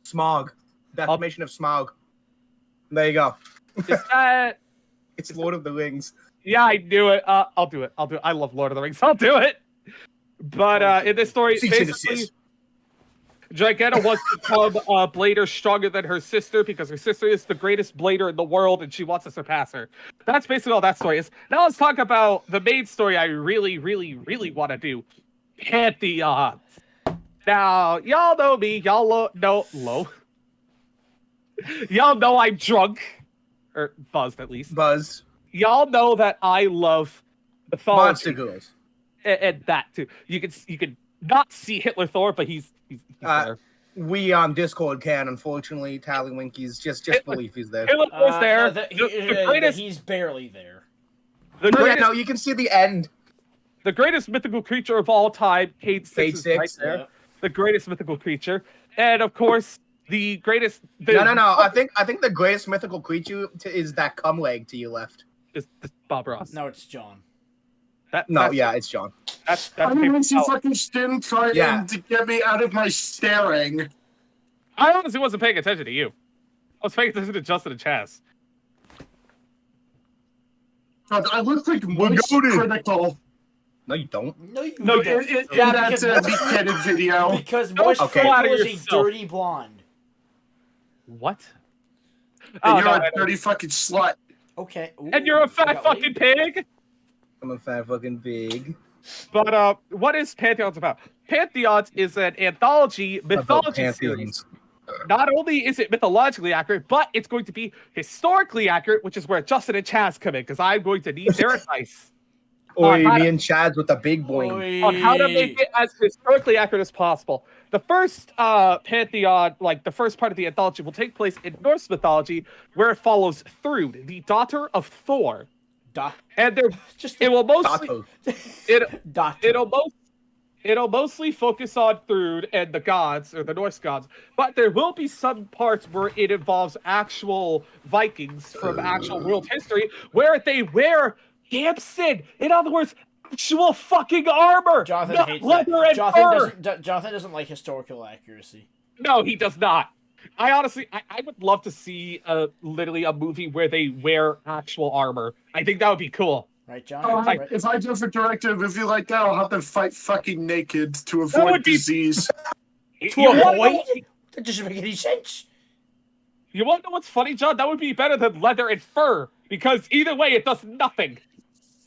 Smog. Definition of Smog. There you go. Is that... It's Lord of the Rings. Yeah, I knew it. I'll do it. I love Lord of the Rings. I'll do it. But in this story, Cease and basically, desist. Dragetta wants to become a blader stronger than her sister because her sister is the greatest blader in the world and she wants to surpass her. That's basically all that story is. Now let's talk about the main story I really, really, really want to do. Pantheons. Now, y'all know me. Y'all know Y'all know I'm drunk. Or buzzed, at least. Buzz. Y'all know that I love mythology. Monster Girls. And that too. You can not see Hitler Thor, but he's there. We on Discord can, unfortunately. Tallywinky's just believe he's there. Hitler was there. The greatest... He's barely there. The No, greatest, you can see the end. the greatest mythical creature of all time, Cade 6 Cade is 6, right there. yeah. The greatest mythical creature. And of course, the greatest... No. I think the greatest mythical creature is that cum leg to your left. Is Bob Ross. No, it's John. It's John. That's I mean, paper you towel. fucking didn't try to get me out of my staring. I honestly wasn't paying attention to you. I was paying attention to Justin and Chaz. God, I look like most critical. No, you don't. No, you No, don't. in Yeah, that because- Meat-Headed video. Because Don't Moist flatter Critical is a yourself. dirty blonde. What? And you're no, a dirty fucking slut. Okay. Ooh, And you're a I fat got fucking laid. pig? I'm a fat fucking pig. But, what is Pantheons about? Pantheons is an anthology mythology series. Pantheons. Not only is it mythologically accurate, but it's going to be historically accurate, which is where Justin and Chaz come in, because I'm going to need their advice Oi, how me to- and Chad's with the big boing. on how to make it as historically accurate as possible. The first Pantheon, like the first part of the anthology, will take place in Norse mythology, where it follows Thrud, the daughter of Thor. And it will mostly Dato. it'll mostly focus on Thrud and the gods, or the Norse gods, but there will be some parts where it involves actual Vikings from actual world history, where they wear Gamson. In other words, actual fucking armor, Jonathan not hates leather that. and fur. Jonathan doesn't like historical accuracy. No, he does not. I honestly, I would love to see literally a movie where they wear actual armor. I think that would be cool. Right, John? Oh, Right. if I do for director a movie like that, I'll have them fight fucking naked to would avoid be- disease. To You wanna know avoid? what- That doesn't make any sense. You want to know what's funny, John? That would be better than leather and fur, because either way, it does nothing.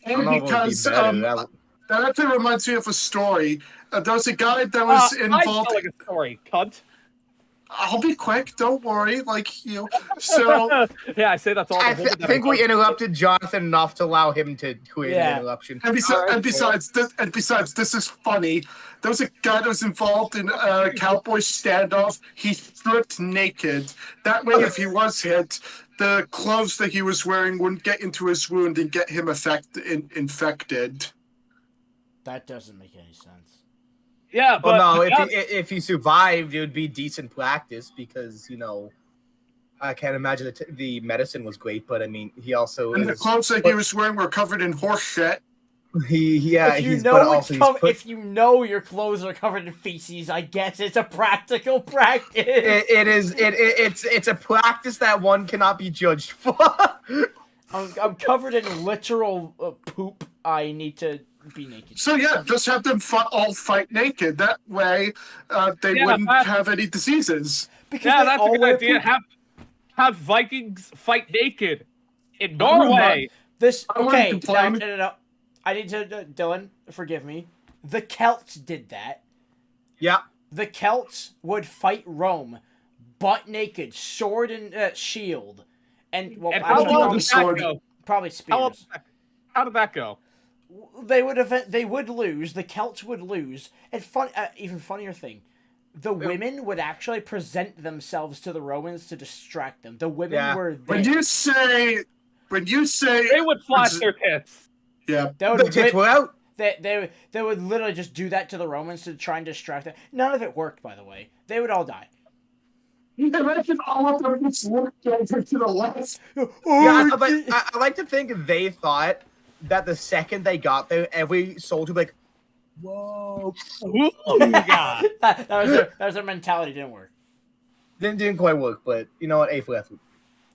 And I don't know if it would be because better, that actually reminds me of a story. There was a guy that was I'm involved. telling a story, cunt. I'll be quick. Don't worry. So Yeah, I say that's all. I think we interrupted Jonathan enough to allow him to create an interruption. and besides, this is funny. There was a guy that was involved in a cowboy standoff. He stripped naked. That way, if he was hit, the clothes that he was wearing wouldn't get into his wound and get him infected. That doesn't make any sense. Yeah, but Well, no, if he survived, it would be decent practice because, I can't imagine that the medicine was great, but I mean, he also And the clothes that he was wearing were covered in horse shit. If you know your clothes are covered in feces, I guess it's a practical practice. It's a practice that one cannot be judged for. I'm covered in literal poop. I need to be naked. So yeah, just have them all fight naked. That way, they wouldn't have any diseases. Because yeah, they that's a all good wear idea. poop. Have Vikings fight naked in Norway. This I wouldn't okay? complain. No. I need to, Dylan. Forgive me. The Celts did that. Yeah. The Celts would fight Rome, butt naked, sword and shield, and well, And I how don't know, long did that sword. go? probably spears. How did that go? They would lose. The Celts would lose. And even funnier thing, the women would actually present themselves to the Romans to distract them. The women were there. When you say They would flash their tits. yeah, They would The tits were out. They would literally just do that to the Romans to try and distract them. None of it worked, by the way. They would all die. imagine all of them just looked over to the left. Yeah, but I like to think they thought that the second they got there, every soldier would be like, whoa. Ooh, God. that was their mentality. Didn't work. Didn't quite work, but you know what? A for effort.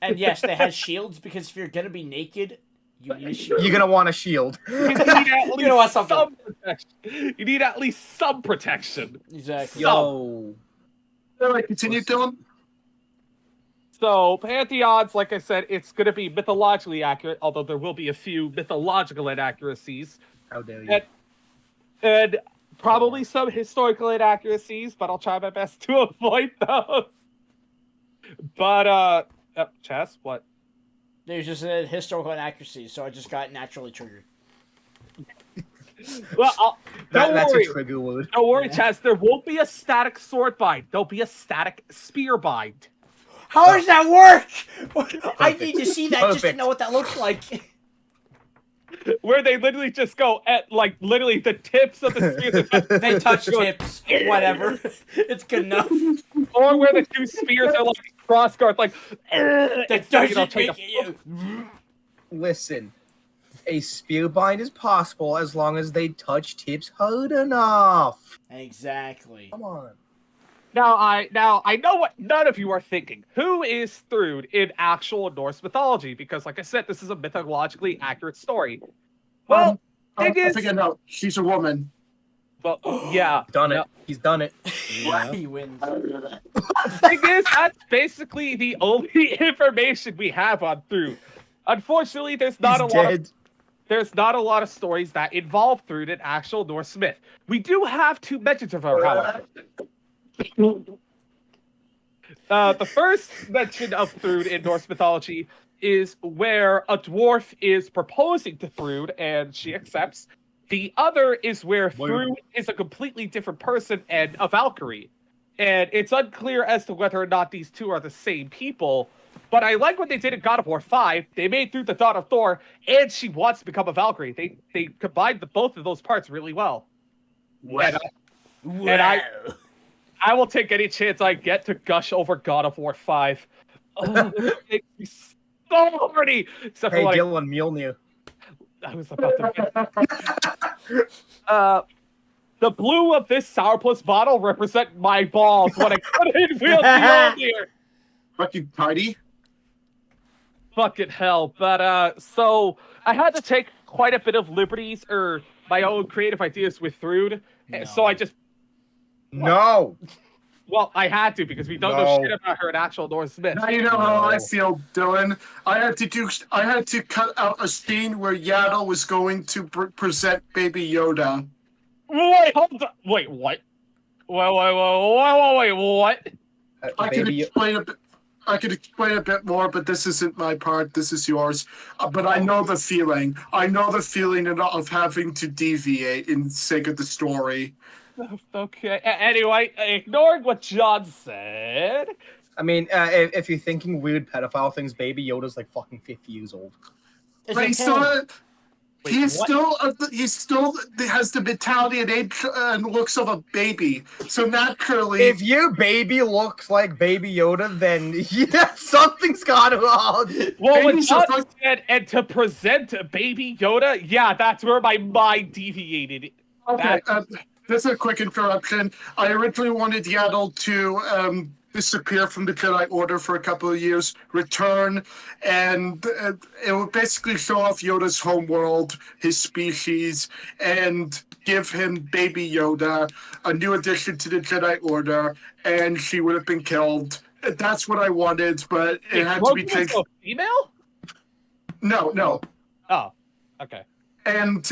And yes, they had shields because if you're gonna be naked, you need a shield. You're gonna want a shield. You need at least know what, something. some protection. You need at least some protection. Exactly. Yo. Continue, Dylan. So, Pantheons, like I said, it's going to be mythologically accurate, although there will be a few mythological inaccuracies. How dare you? And probably some historical inaccuracies, but I'll try my best to avoid those. But, Chess, what? There's just a historical inaccuracy, so I just got naturally triggered. Well, don't That's worry. a trigger word. Don't worry, Yeah. Chaz. There won't be a static sword bind. There'll be a static spear bind. How does that work? I need to see that just to Perfect. know what that looks like. Where they literally just go at, like, literally the tips of the spears. They touch Go- tips, whatever. It's good enough. Or where the two spears are, like, cross-guard, like, That instead of, doesn't trying make to- it. Listen, a spear bind is possible as long as they touch tips hard enough. Exactly. Come on. Now I know what none of you are thinking. Who is Thrud in actual Norse mythology? Because, like I said, this is a mythologically accurate story. Well, I thing is, think I know. She's a woman. well, yeah, Done it. no. He's done it. Yeah. He wins. Thing is, that's basically the only information we have on Thrud. Unfortunately, there's not He's a lot of dead. there's not a lot of stories that involve Thrud in actual Norse myth. We do have two mentions of her, however. The first mention of Thrud in Norse mythology is where a dwarf is proposing to Thrud and she accepts. The other is where Thrud is a completely different person and a Valkyrie. And it's unclear as to whether or not these two are the same people. But I like what they did in God of War 5. They made Thrud the daughter of Thor, and she wants to become a Valkyrie. They combined both of those parts really well. And I will take any chance I get to gush over God of War 5. Oh, it makes me so horny! Except Hey, for like, Dylan Mjolnir. I was about to the blue of this Sourpuss bottle represent my balls when I couldn't wield Mjolnir. Fucking tidy. Fucking hell. But, so, I had to take quite a bit of liberties, or my own creative ideas with Thrud. No. So I just, No. well, I had to, because we don't know No. shit about her in actual Norse myth. Now you know how I No. feel, Dylan. I had to cut out a scene where Yaddle was going to present Baby Yoda. Wait, hold on. Wait, what? Wait, what? I could Baby, explain a bit. I could explain a bit more, but this isn't my part. This is yours. But I know the feeling. I know the feeling of having to deviate in the sake of the story. Okay. Anyway, ignoring what John said. I mean, if you're thinking weird pedophile things, Baby Yoda's like fucking 50 years old. It's But a he's pen. still, he still has the mentality and age and looks of a baby. So naturally, If your baby looks like Baby Yoda, then yeah, something's gone wrong. Well, when Babies are John said, and to present Baby Yoda, yeah, that's where my mind deviated. okay. This is a quick interruption. I originally wanted Yaddle to disappear from the Jedi Order for a couple of years, return, and it would basically show off Yoda's homeworld, his species, and give him Baby Yoda, a new addition to the Jedi Order, and she would have been killed. That's what I wanted, but it had to be Grogu was changed. a female? No. Oh, okay. And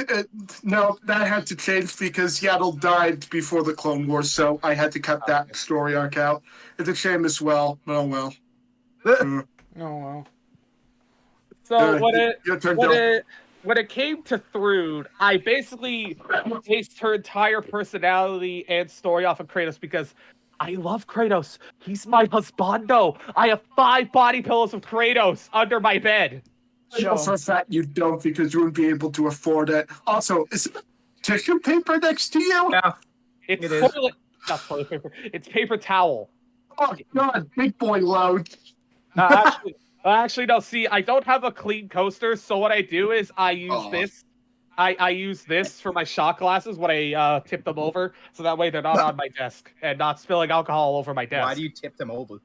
no, that had to change because Yaddle died before the Clone Wars, so I had to cut that story arc out. It's a shame as well. Oh well. Oh well. So Your turn, Dylan. when it came to Thrud, I basically based her entire personality and story off of Kratos because I love Kratos. He's my husbando. I have 5 body pillows of Kratos under my bed. I know for a fact you don't because you wouldn't be able to afford it. Also, is it tissue paper next to you? Yeah. It's It is. not toilet paper. It's paper towel. Oh God, big boy load. Actually, no. See, I don't have a clean coaster, so what I do is I use this. I use this for my shot glasses when I tip them over, so that way they're not on my desk and not spilling alcohol all over my desk. Why do you tip them over?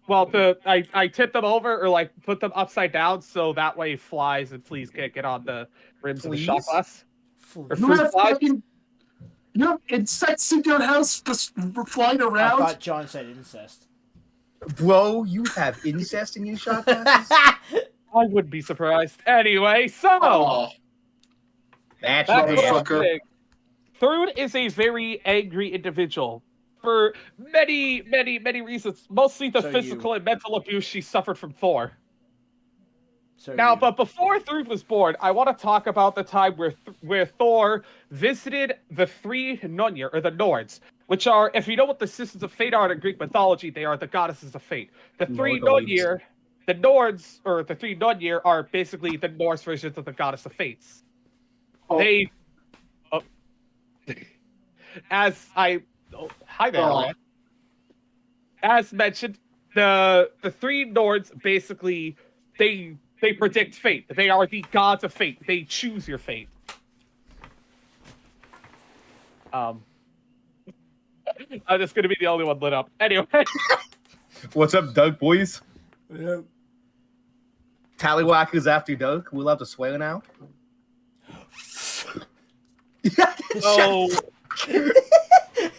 Well, I tip them over or like put them upside down, so that way flies and fleas can't get on the rims of the shot Fleas? glass. Or You fruit have flies. fucking insects in your house just flying I around. thought John said incest. Bro, you have incest in your shot glasses? I wouldn't be surprised. Anyway, so Oh, That's back to motherfucker. the thing. Thrud is a very angry individual for many, many, many reasons. Mostly the So physical and mental abuse she suffered from Thor. So Now, you- but before Thrud was born, I want to talk about the time where Thor visited the three Nunir, or the Nords, which are, if you know what the Sisters of Fate are in Greek mythology, they are the goddesses of fate. The three Nordoids. Nunir, the Nords, or the three Nunir, are basically the Norse versions of the goddess of fates. Oh. They, as I, hi there, Oh. Rand. As mentioned, the three Nords basically they predict fate. They are the gods of fate. They choose your fate. I'm just gonna be the only one lit up. Anyway, What's up, Doug boys? Yeah. Tallywacker's after Doug. We'll have to swear now. so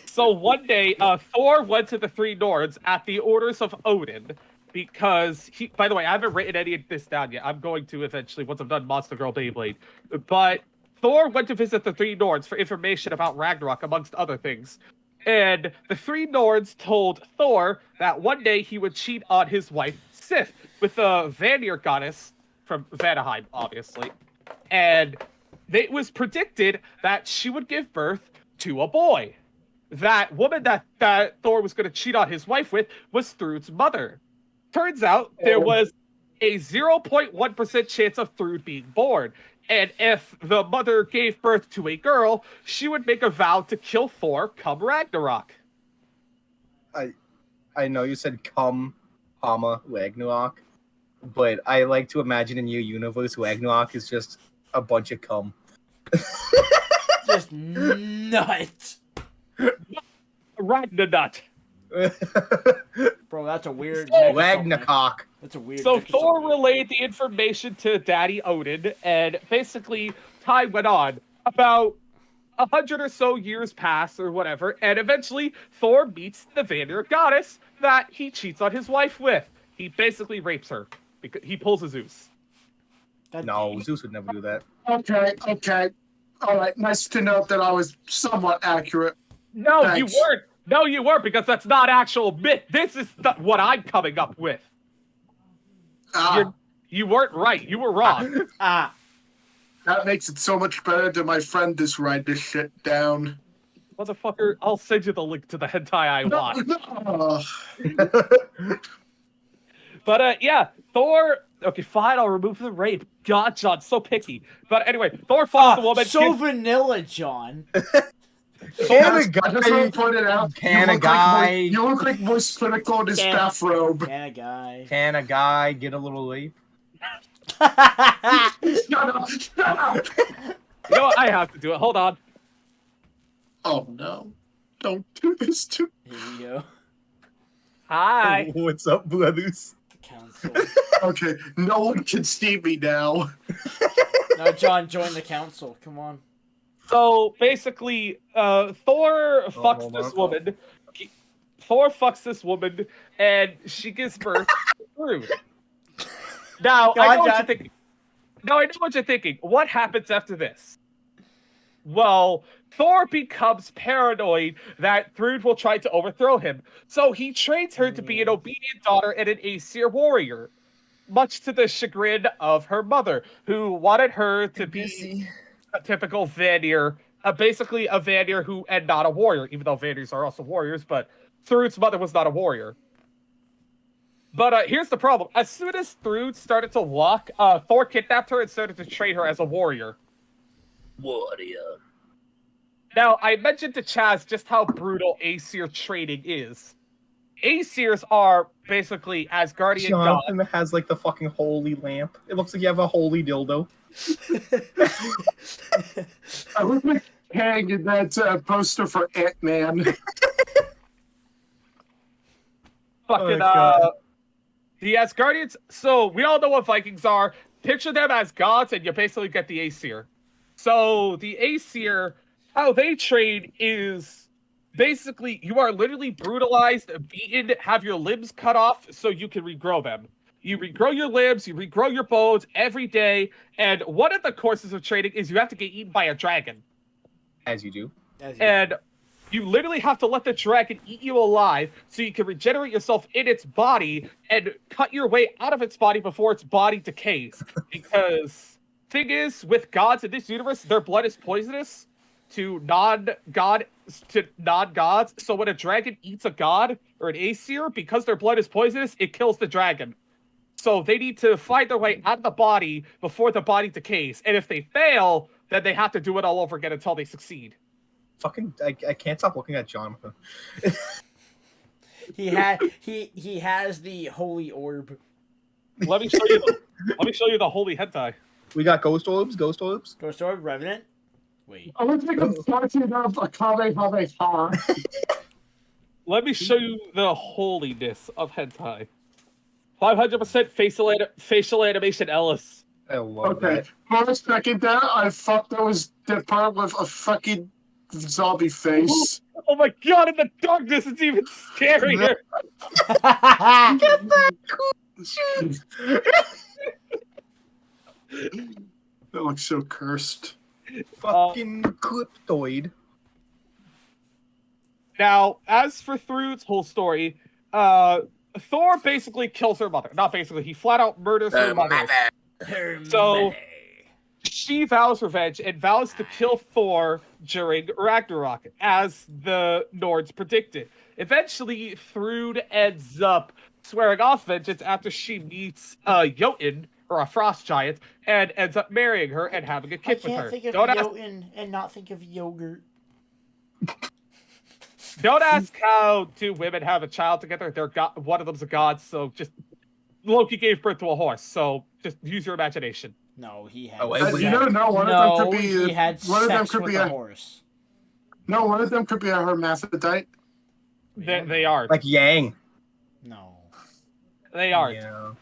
so one day, Thor went to the three Nords at the orders of Odin because he. By the way, I haven't written any of this down yet. I'm going to eventually once I'm done Monster Girl Beyblade. But Thor went to visit the three Nords for information about Ragnarok, amongst other things. And the three Nords told Thor that one day he would cheat on his wife, Sif, with a Vanir goddess from Vanaheim, obviously. And it was predicted that she would give birth to a boy. That woman that Thor was going to cheat on his wife with was Thrud's mother. Turns out there was a 0.1% chance of Thrud being born. And if the mother gave birth to a girl, she would make a vow to kill Thor come Ragnarok. I know you said come, Ragnarok, but I like to imagine in your universe, Ragnarok is just a bunch of cum. Just nuts. Ragnarok. Bro, that's a weird... Ragnarok. That's a weird... So Microsoft Thor name. relayed the information to Daddy Odin, and basically time went on. About 100 or so years pass, or whatever, and eventually Thor meets the Vanir goddess that he cheats on his wife with. He basically rapes her because he pulls a Zeus. No, Zeus would never do that. Okay. All right, nice to note that I was somewhat accurate. No, Thanks. you weren't. No, you weren't, because that's not actual myth. This is what I'm coming up with. You weren't right. You were wrong. That makes it so much better to my friend just write this shit down. Motherfucker, I'll send you the link to the hentai I watch. No. But, yeah, Thor... Okay, fine, I'll remove the rape. God, John, so picky. But anyway, Thor fucks the woman. So vanilla, John. Can a I just want guy, to point it out. Can a guy- You look like Moist Critical in his Can- bathrobe. Can a guy. can a guy get a little rape? Shut up! Shut up! You know what? I have to do it. Hold on. Oh no. Don't do this to Here we go. Hi. What's up, brothers? Council. Okay, no one can see me now. No, John, join the council. Come on. So basically, Thor fucks hold this on. woman. Thor fucks this woman, and she gives birth to Thrud. Now, Go I on, know what John. you're thinking. Now, I know what you're thinking. What happens after this? Well, Thor becomes paranoid that Thrud will try to overthrow him. So he trains her to be an obedient daughter and an Aesir warrior, much to the chagrin of her mother, who wanted her to be a typical Vanir, basically a Vanir and not a warrior, even though Vanirs are also warriors, but Thrud's mother was not a warrior. But here's the problem. As soon as Thrud started to walk, Thor kidnapped her and started to train her as a warrior. Warrior. Now, I mentioned to Chaz just how brutal Aesir training is. Aesirs are basically Asgardian gods. Jonathan has like the fucking holy lamp. It looks like you have a holy dildo. I look like Kang in that poster for Ant-Man. Fucking, God. the Asgardians. So, we all know what Vikings are. Picture them as gods, and you basically get the Aesir. So, the Aesir, how they train is basically you are literally brutalized, beaten, have your limbs cut off so you can regrow them. You regrow your limbs, you regrow your bones every day, and one of the courses of training is you have to get eaten by a dragon. As you do. As you- And You literally have to let the dragon eat you alive so you can regenerate yourself in its body and cut your way out of its body before its body decays. Because thing is, with gods in this universe, their blood is poisonous to non-gods. So when a dragon eats a god or an Aesir, because their blood is poisonous, it kills the dragon. So they need to find their way out of the body before the body decays. And if they fail, then they have to do it all over again until they succeed. Fucking, I can't stop looking at Jonathan. He has the holy orb. Let me show you the holy hentai. We got ghost orbs. Ghost orb, Revenant. Wait. I want to make a portrait of a Kamehameha. Let me show you the holiness of hentai. 500% facial animation Ellis. I love Okay, for a second there, I thought that was Dipper with a fucking zombie face. Oh my god, in the darkness, it's even scarier. that. That looks so cursed. Fucking cryptoid. Now, as for Thrud's whole story, Thor basically kills her mother. Not basically, he flat out murders her mother. So she vows revenge and vows to kill Thor during Ragnarok, as the Nords predicted. Eventually, Thrud ends up swearing off vengeance after she meets Jotun, or a frost giant, and ends up marrying her and having a kid with her. I can't think of Jotun and not think of yogurt. Don't ask how two women have a child together. One of them's a god, so just Loki gave birth to a horse. So just use your imagination. No, he had. Oh, wait, You don't know. One of them could be. he had One of them sex could with be a a. horse. No, one of them could be a hermaphrodite. They are. Like Yang. No. They aren't. Yeah.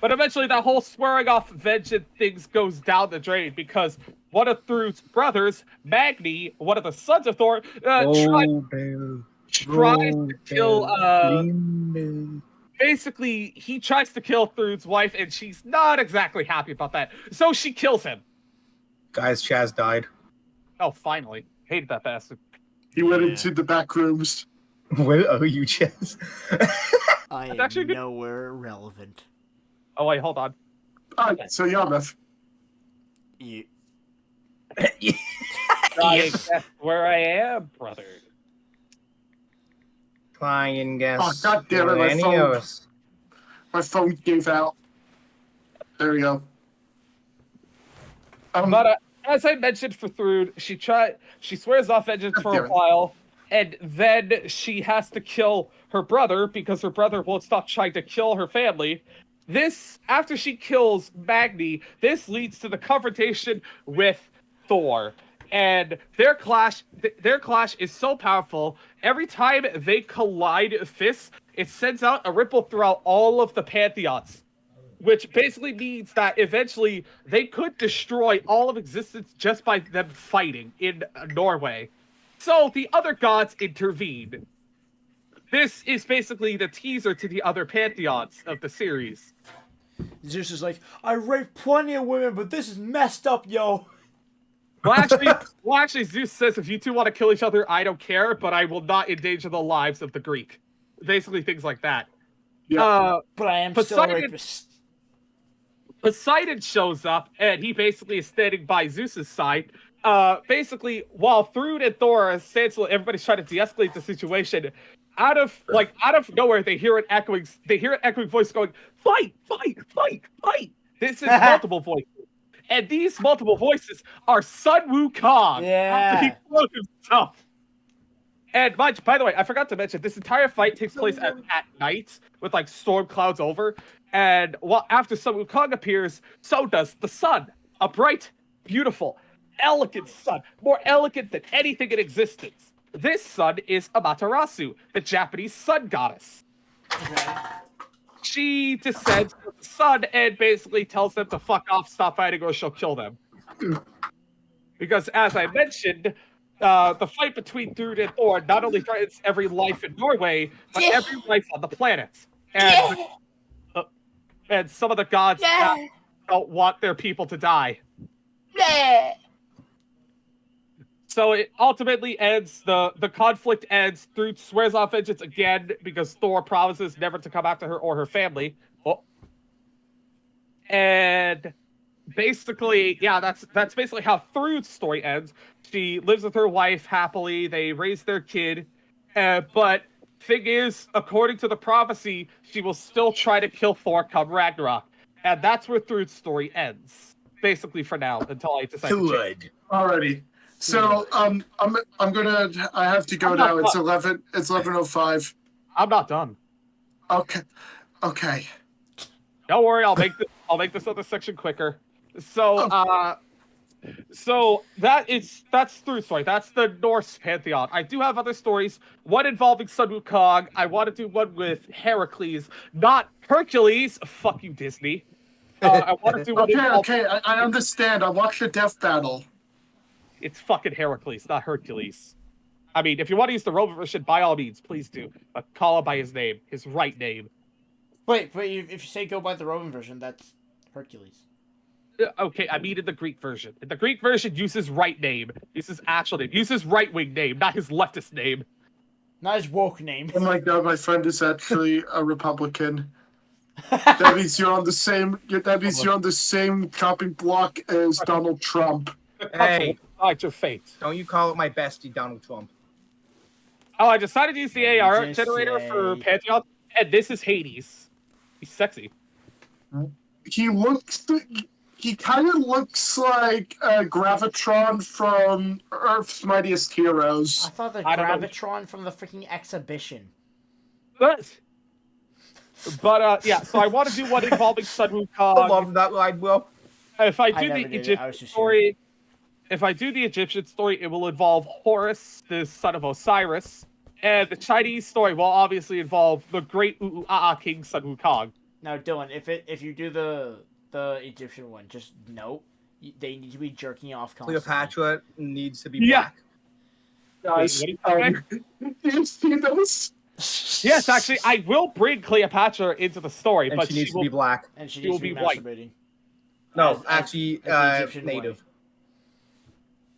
But eventually, that whole swearing off vengeance things goes down the drain because one of Thrud's brothers, Magni, one of the sons of Thor, tries to kill. Basically, he tries to kill Thrud's wife, and she's not exactly happy about that. So she kills him. Guys, Chaz died. Oh, finally. Hated that bastard. He went into the back rooms. Where are you, Chaz? I am actually good. nowhere relevant. Oh, wait, hold on. So Yarmouth. You... That's where I am, brother. Try and guess. Oh, God damn it, my any phone. of us. My phone gave out. There we go. But as I mentioned for Thrud, she swears off vengeance for a while, and then she has to kill her brother because her brother won't stop trying to kill her family. After she kills Magni, this leads to the confrontation with Thor. And their clash is so powerful. Every time they collide fists, it sends out a ripple throughout all of the pantheons. Which basically means that eventually they could destroy all of existence just by them fighting in Norway. So the other gods intervene. This is basically the teaser to the other pantheons of the series. Zeus is like, I raped plenty of women, but this is messed up, yo. Well, actually, Zeus says if you two want to kill each other, I don't care, but I will not endanger the lives of the Greek. Basically, things like that. Yeah. But I am still a rapist. Poseidon shows up, and he basically is standing by Zeus's side. Basically, while Thrud and Thor are standing, everybody's trying to de-escalate the situation. Out of nowhere, they hear an echoing voice going, "Fight! Fight! Fight! Fight!" This is multiple voices, and these multiple voices are Sun Wukong. After he killed himself. And by the way, I forgot to mention this entire fight takes place at night with like storm clouds over. And after Sun Wukong appears, so does the sun. A bright, beautiful, elegant sun, more elegant than anything in existence. This sun is Amaterasu, the Japanese sun goddess. Okay. She descends from the sun and basically tells them to fuck off, stop fighting, or she'll kill them. Because, as I mentioned, the fight between Thrud and Thor not only threatens every life in Norway, but every life on the planet. And some of the gods don't want their people to die. So it ultimately ends, the conflict ends. Thrud swears off vengeance again because Thor promises never to come after her or her family. Oh. And basically, yeah, that's basically how Thrud's story ends. She lives with her wife happily, they raise their kid, but thing is, according to the prophecy, she will still try to kill Thor come Ragnarok. And that's where Thrud's story ends. Basically for now, until I decide to change. Good. Alrighty. So I have to go now. It's 11:05. I'm not done. Okay. Okay. Don't worry, I'll make this other section quicker. So that's Thrud's story. That's the Norse pantheon. I do have other stories. One involving Sun Wukong. I want to do one with Heracles, not Hercules. Fuck you, Disney. I want to do one. Okay. I understand. I watched the Death Battle. It's fucking Heracles, not Hercules. I mean, if you want to use the Roman version, by all means, please do. But call him by his name, his right name. Wait, but if you say go by the Roman version, that's Hercules. Okay, I mean in the Greek version. In the Greek version, use his right name. Use his actual name. Use his right-wing name, not his leftist name. Not his woke name. Oh my god, my friend is actually a Republican. That means you're on the same. That means you're on the same chopping block as Donald Trump. Hey, Your fate. don't you call it my bestie, Donald Trump. Oh, I decided to use the AR Just generator for say- Pantheon, and this is Hades. He's sexy. He kind of looks like Gravitron from Earth's Mightiest I Heroes. thought the I don't know. Gravitron from the freaking exhibition. But yeah, so I want to do one involving Sun I Wukong. love that line, Will. If I I do never the did it. I Egyptian was just story, if I do the Egyptian story, it will involve Horus, the son of Osiris, and the Chinese story will obviously involve the great U'u'a'a king Sun Wukong. Now, Dylan, if you do the Egyptian one, just note they need to be jerking off constantly. Cleopatra needs to be Yeah. black. Guys, Wait, what did you do you see those? Yes, actually, I will bring Cleopatra into the story, And but she needs to will be black. And she She needs will to be be white. masturbating. No, As actually, the Egyptian native. way.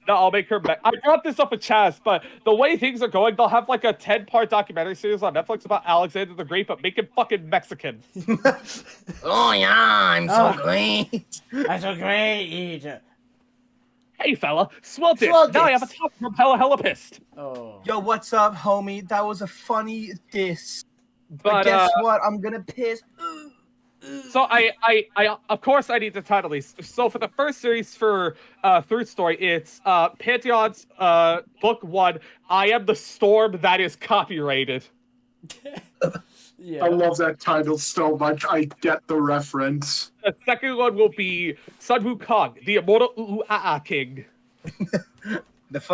No, I'll make her. I brought this up with Chaz, but the way things are going, they'll have like a 10-part documentary series on Netflix about Alexander the Great, but make him fucking Mexican. Oh yeah, I'm so Oh. great. That's so great. Hey, fella, swell dick. Swell Now I have a dicks. top from Hella Pissed. Oh. Yo, what's up, homie? That was a funny diss. But But guess what? I'm gonna piss. so I of course I need to title these. So for the first series for Thrud's story, it's Pantheon's book 1. I am the storm that is copyrighted. Yeah. I love that title so much. I get the reference. The second one will be Sun Wukong, the immortal U'u'a'a king.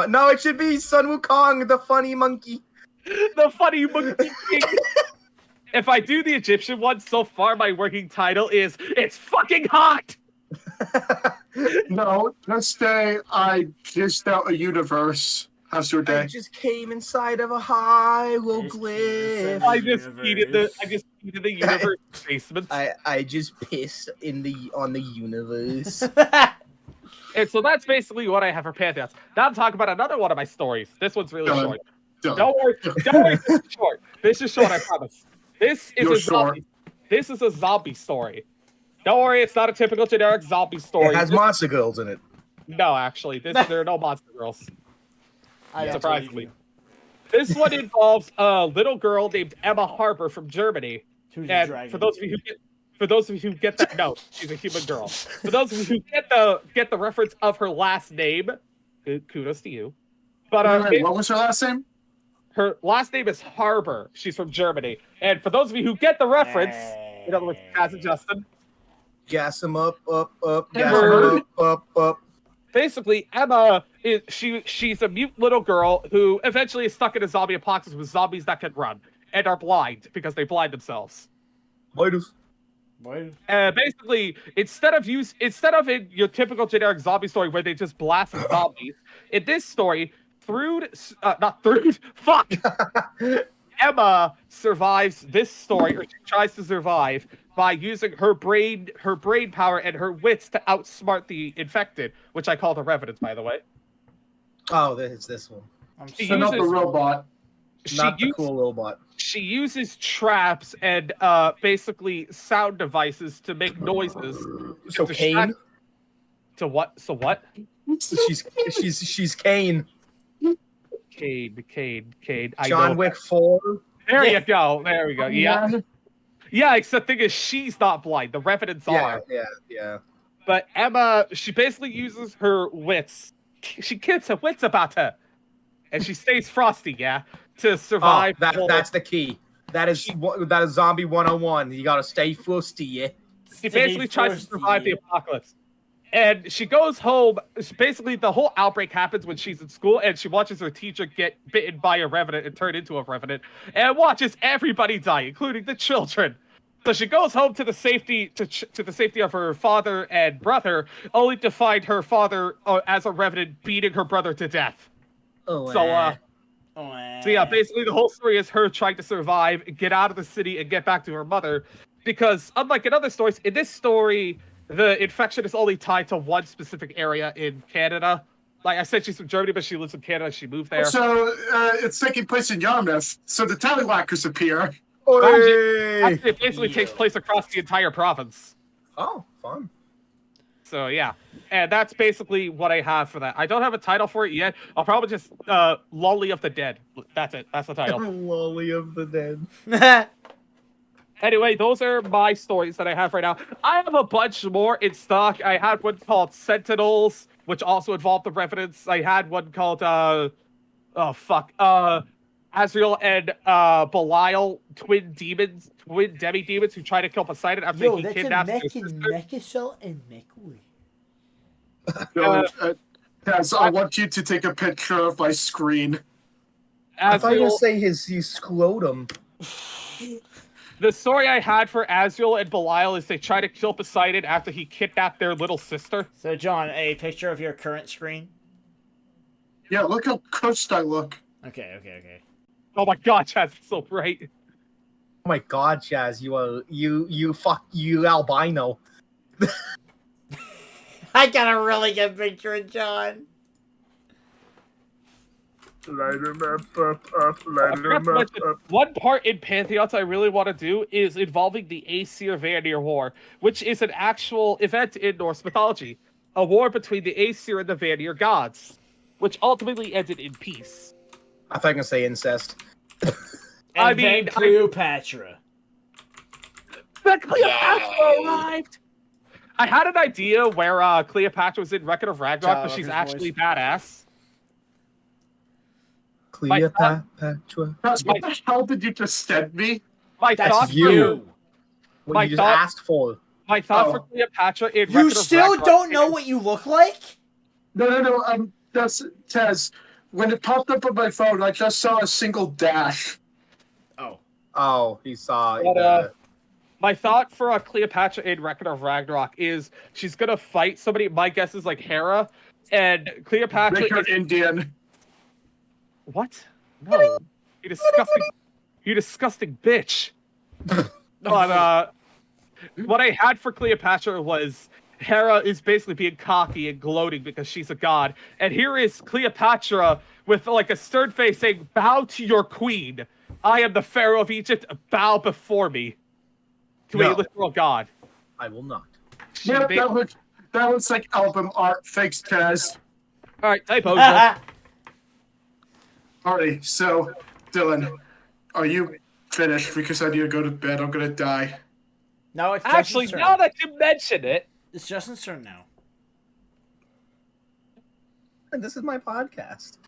No, it should be Sun Wukong, the funny monkey. The funny monkey king. If I do the Egyptian one, so far my working title is "It's fucking hot." No, just say I pissed out a universe. How's your I day? just came inside of a hieroglyph. I just needed the universe basement. I just pissed on the universe. And so that's basically what I have for Pantheons. Now I'm talking about another one of my stories. This one's really Done. short. Done. Don't worry, this is short. This is short, I promise. This is You're a zombie. This is a zombie story. Don't worry, it's not a typical generic zombie story. It has monster girls in it. No, actually, there are no monster girls. I don't Surprisingly. believe This one involves a little girl named Emma Harper from Germany. you. Who's a And dragon? for those of you who get that, no, she's a human girl. For those of you who get the reference of her last name, kudos to you. But Wait, what was her last name? her last name is Harper. She's from Germany. And for those of you who get the reference, in other words, Kaz and Justin, Gas them up, gas Emma. them up. basically Emma is she's a mute little girl who eventually is stuck in a zombie apocalypse with zombies that can run and are blind because they blind themselves. Midas. What? Basically, instead of in your typical generic zombie story where they just blast some zombies, in this story, fuck! Emma survives this story, or she tries to survive, by using her brain power and her wits to outsmart the infected, which I call the Revenants, by the way. Oh, it's this one. I'm She So not the uses- robot. Not the cool robot. She uses traps and basically sound devices to make noises. So to Kane. distract- To what? So what? She's Kane. Cade. I John know. Wick 4. There you go. There we go. Yeah. Yeah. Yeah, except the thing is, she's not blind. The Revenants are. Yeah. But Emma, she basically uses her wits. She gets her wits about her. And she stays frosty, yeah, to survive. That's the key. That is Zombie 101. You gotta stay frosty, yeah. She basically tries to survive the apocalypse. And she goes home. Basically, the whole outbreak happens when she's in school, and she watches her teacher get bitten by a revenant and turn into a revenant, and watches everybody die, including the children. So she goes home to the safety to the safety of her father and brother, only to find her father as a revenant beating her brother to death. Oh, So yeah, basically the whole story is her trying to survive, get out of the city, and get back to her mother. Because unlike in other stories, in this story, the infection is only tied to one specific area in Canada. Like I said, she's from Germany, but she lives in Canada. She moved there. So it's taking place in Yarmouth. So the Tallywackers appear. Actually, it basically takes place across the entire province. Oh, fun. So yeah, and that's basically what I have for that. I don't have a title for it yet. I'll probably just Lolly of the Dead. That's it. That's the title. Lolly of the Dead. Anyway, those are my stories that I have right now. I have a bunch more in stock. I had one called Sentinels, which also involved the Revenants. I had one called Azrael and Belial, twin demi-demons who try to kill Poseidon after he kidnaps their sister. Mechasol and Mechway. Taz, I want you to take a picture of my screen. I thought you were Azrael, gonna say his scrotum. the story I had for Azrael and Belial is they try to kill Poseidon after he kidnapped their little sister. So, John, a picture of your current screen? Yeah, look how cursed I look. Okay. Oh my god, Chaz, it's so bright. Oh my god, Chaz, you albino. I got a really good picture of John. Light him up. I forgot to mention, one part in Pantheons I really want to do is involving the Aesir-Vanir War, which is an actual event in Norse mythology. A war between the Aesir and the Vanir gods, which ultimately ended in peace. I thought you were gonna say incest. And then Cleopatra. But Cleopatra arrived! I had an idea where Cleopatra was in Record of Ragnarok, but she's actually badass. Cleopatra. Taz, what the hell did you just send me? My That's thought you. What My you just thought- asked for. My thought Oh. for Cleopatra in You Record of still Ragnarok don't know is- what you look like? No. That's Taz. When it popped up on my phone, I just saw a single dash. Oh, he saw. But, my thought for Cleopatra in Record of Ragnarok is she's gonna fight somebody. My guess is like Hera, and Cleopatra. Make her Is... Indian. What? No, you disgusting bitch. But what I had for Cleopatra was Hera is basically being cocky and gloating because she's a god, and here is Cleopatra with like a stern face saying, "Bow to your queen. I am the Pharaoh of Egypt. Bow before me." To a No. literal god. I will not. She Yeah, made- that looks like album art. Thanks, Taz. All right, typo. Joe. Alrighty, so Dylan, are you finished? Because I need to go to bed. I'm gonna die. No, it's Actually, Justin's now turn. that you mention it, It's Justin's turn now. And this is my podcast.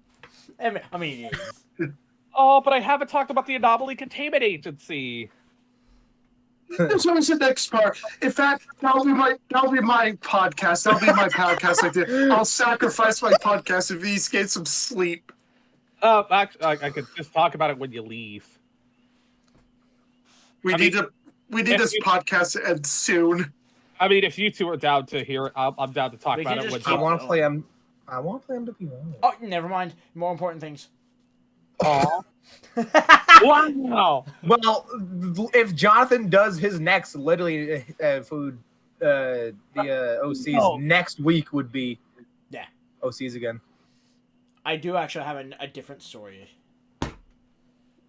I mean, it is. oh, but I haven't talked about the Anomaly Containment Agency. There's always the next part. In fact, that'll be my podcast. That'll be my podcast. I'll sacrifice my podcast if he's get some sleep. Actually, I could just talk about it when you leave. We I need mean, this podcast to end soon. I mean, if you two are down to hear it, I'm down to talk We about can it when just I keep- you. want to play him. I want to play him to be honest. Oh, never mind. More important things. Aw. Wow. Well, if Jonathan does his next, literally, food, the OCs No. next week would be Yeah. OCs again. I do actually have a different story.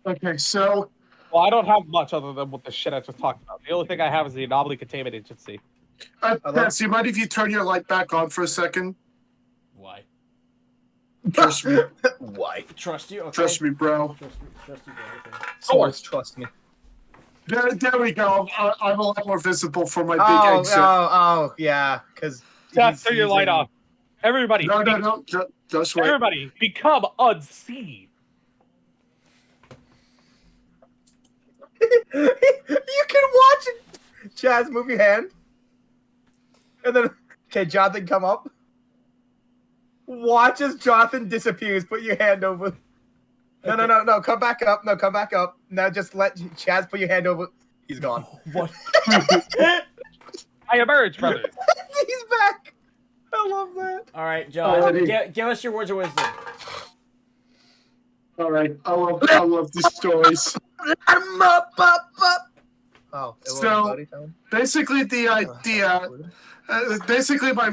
Okay, so Well, I don't have much other than what the shit I just talked about. The only thing I have is the Anomaly Containment Agency. Tess, you mind if you turn your light back on for a second? Why? Trust me. Why? Trust you? Okay. Trust me, bro. Trust you, bro. Okay. Source, trust me. There we go. I'm a lot more visible for my big Oh, exit. yeah, because Just turn your light off. Everybody, No. Just wait. everybody, become unseen. You can watch it. Chaz, move your hand. And then, okay, Jonathan, come up. Watch as Jonathan disappears. Put your hand over. No. Come back up. No, come back up. Now just let Chaz put your hand over. He's gone. What? I emerge, brothers. He's back. I love that. All right, John. Alrighty. Give us your words of wisdom. All right. I love these stories. I'm up. Oh, it So, wasn't Buddy time? Basically, the idea. Basically, my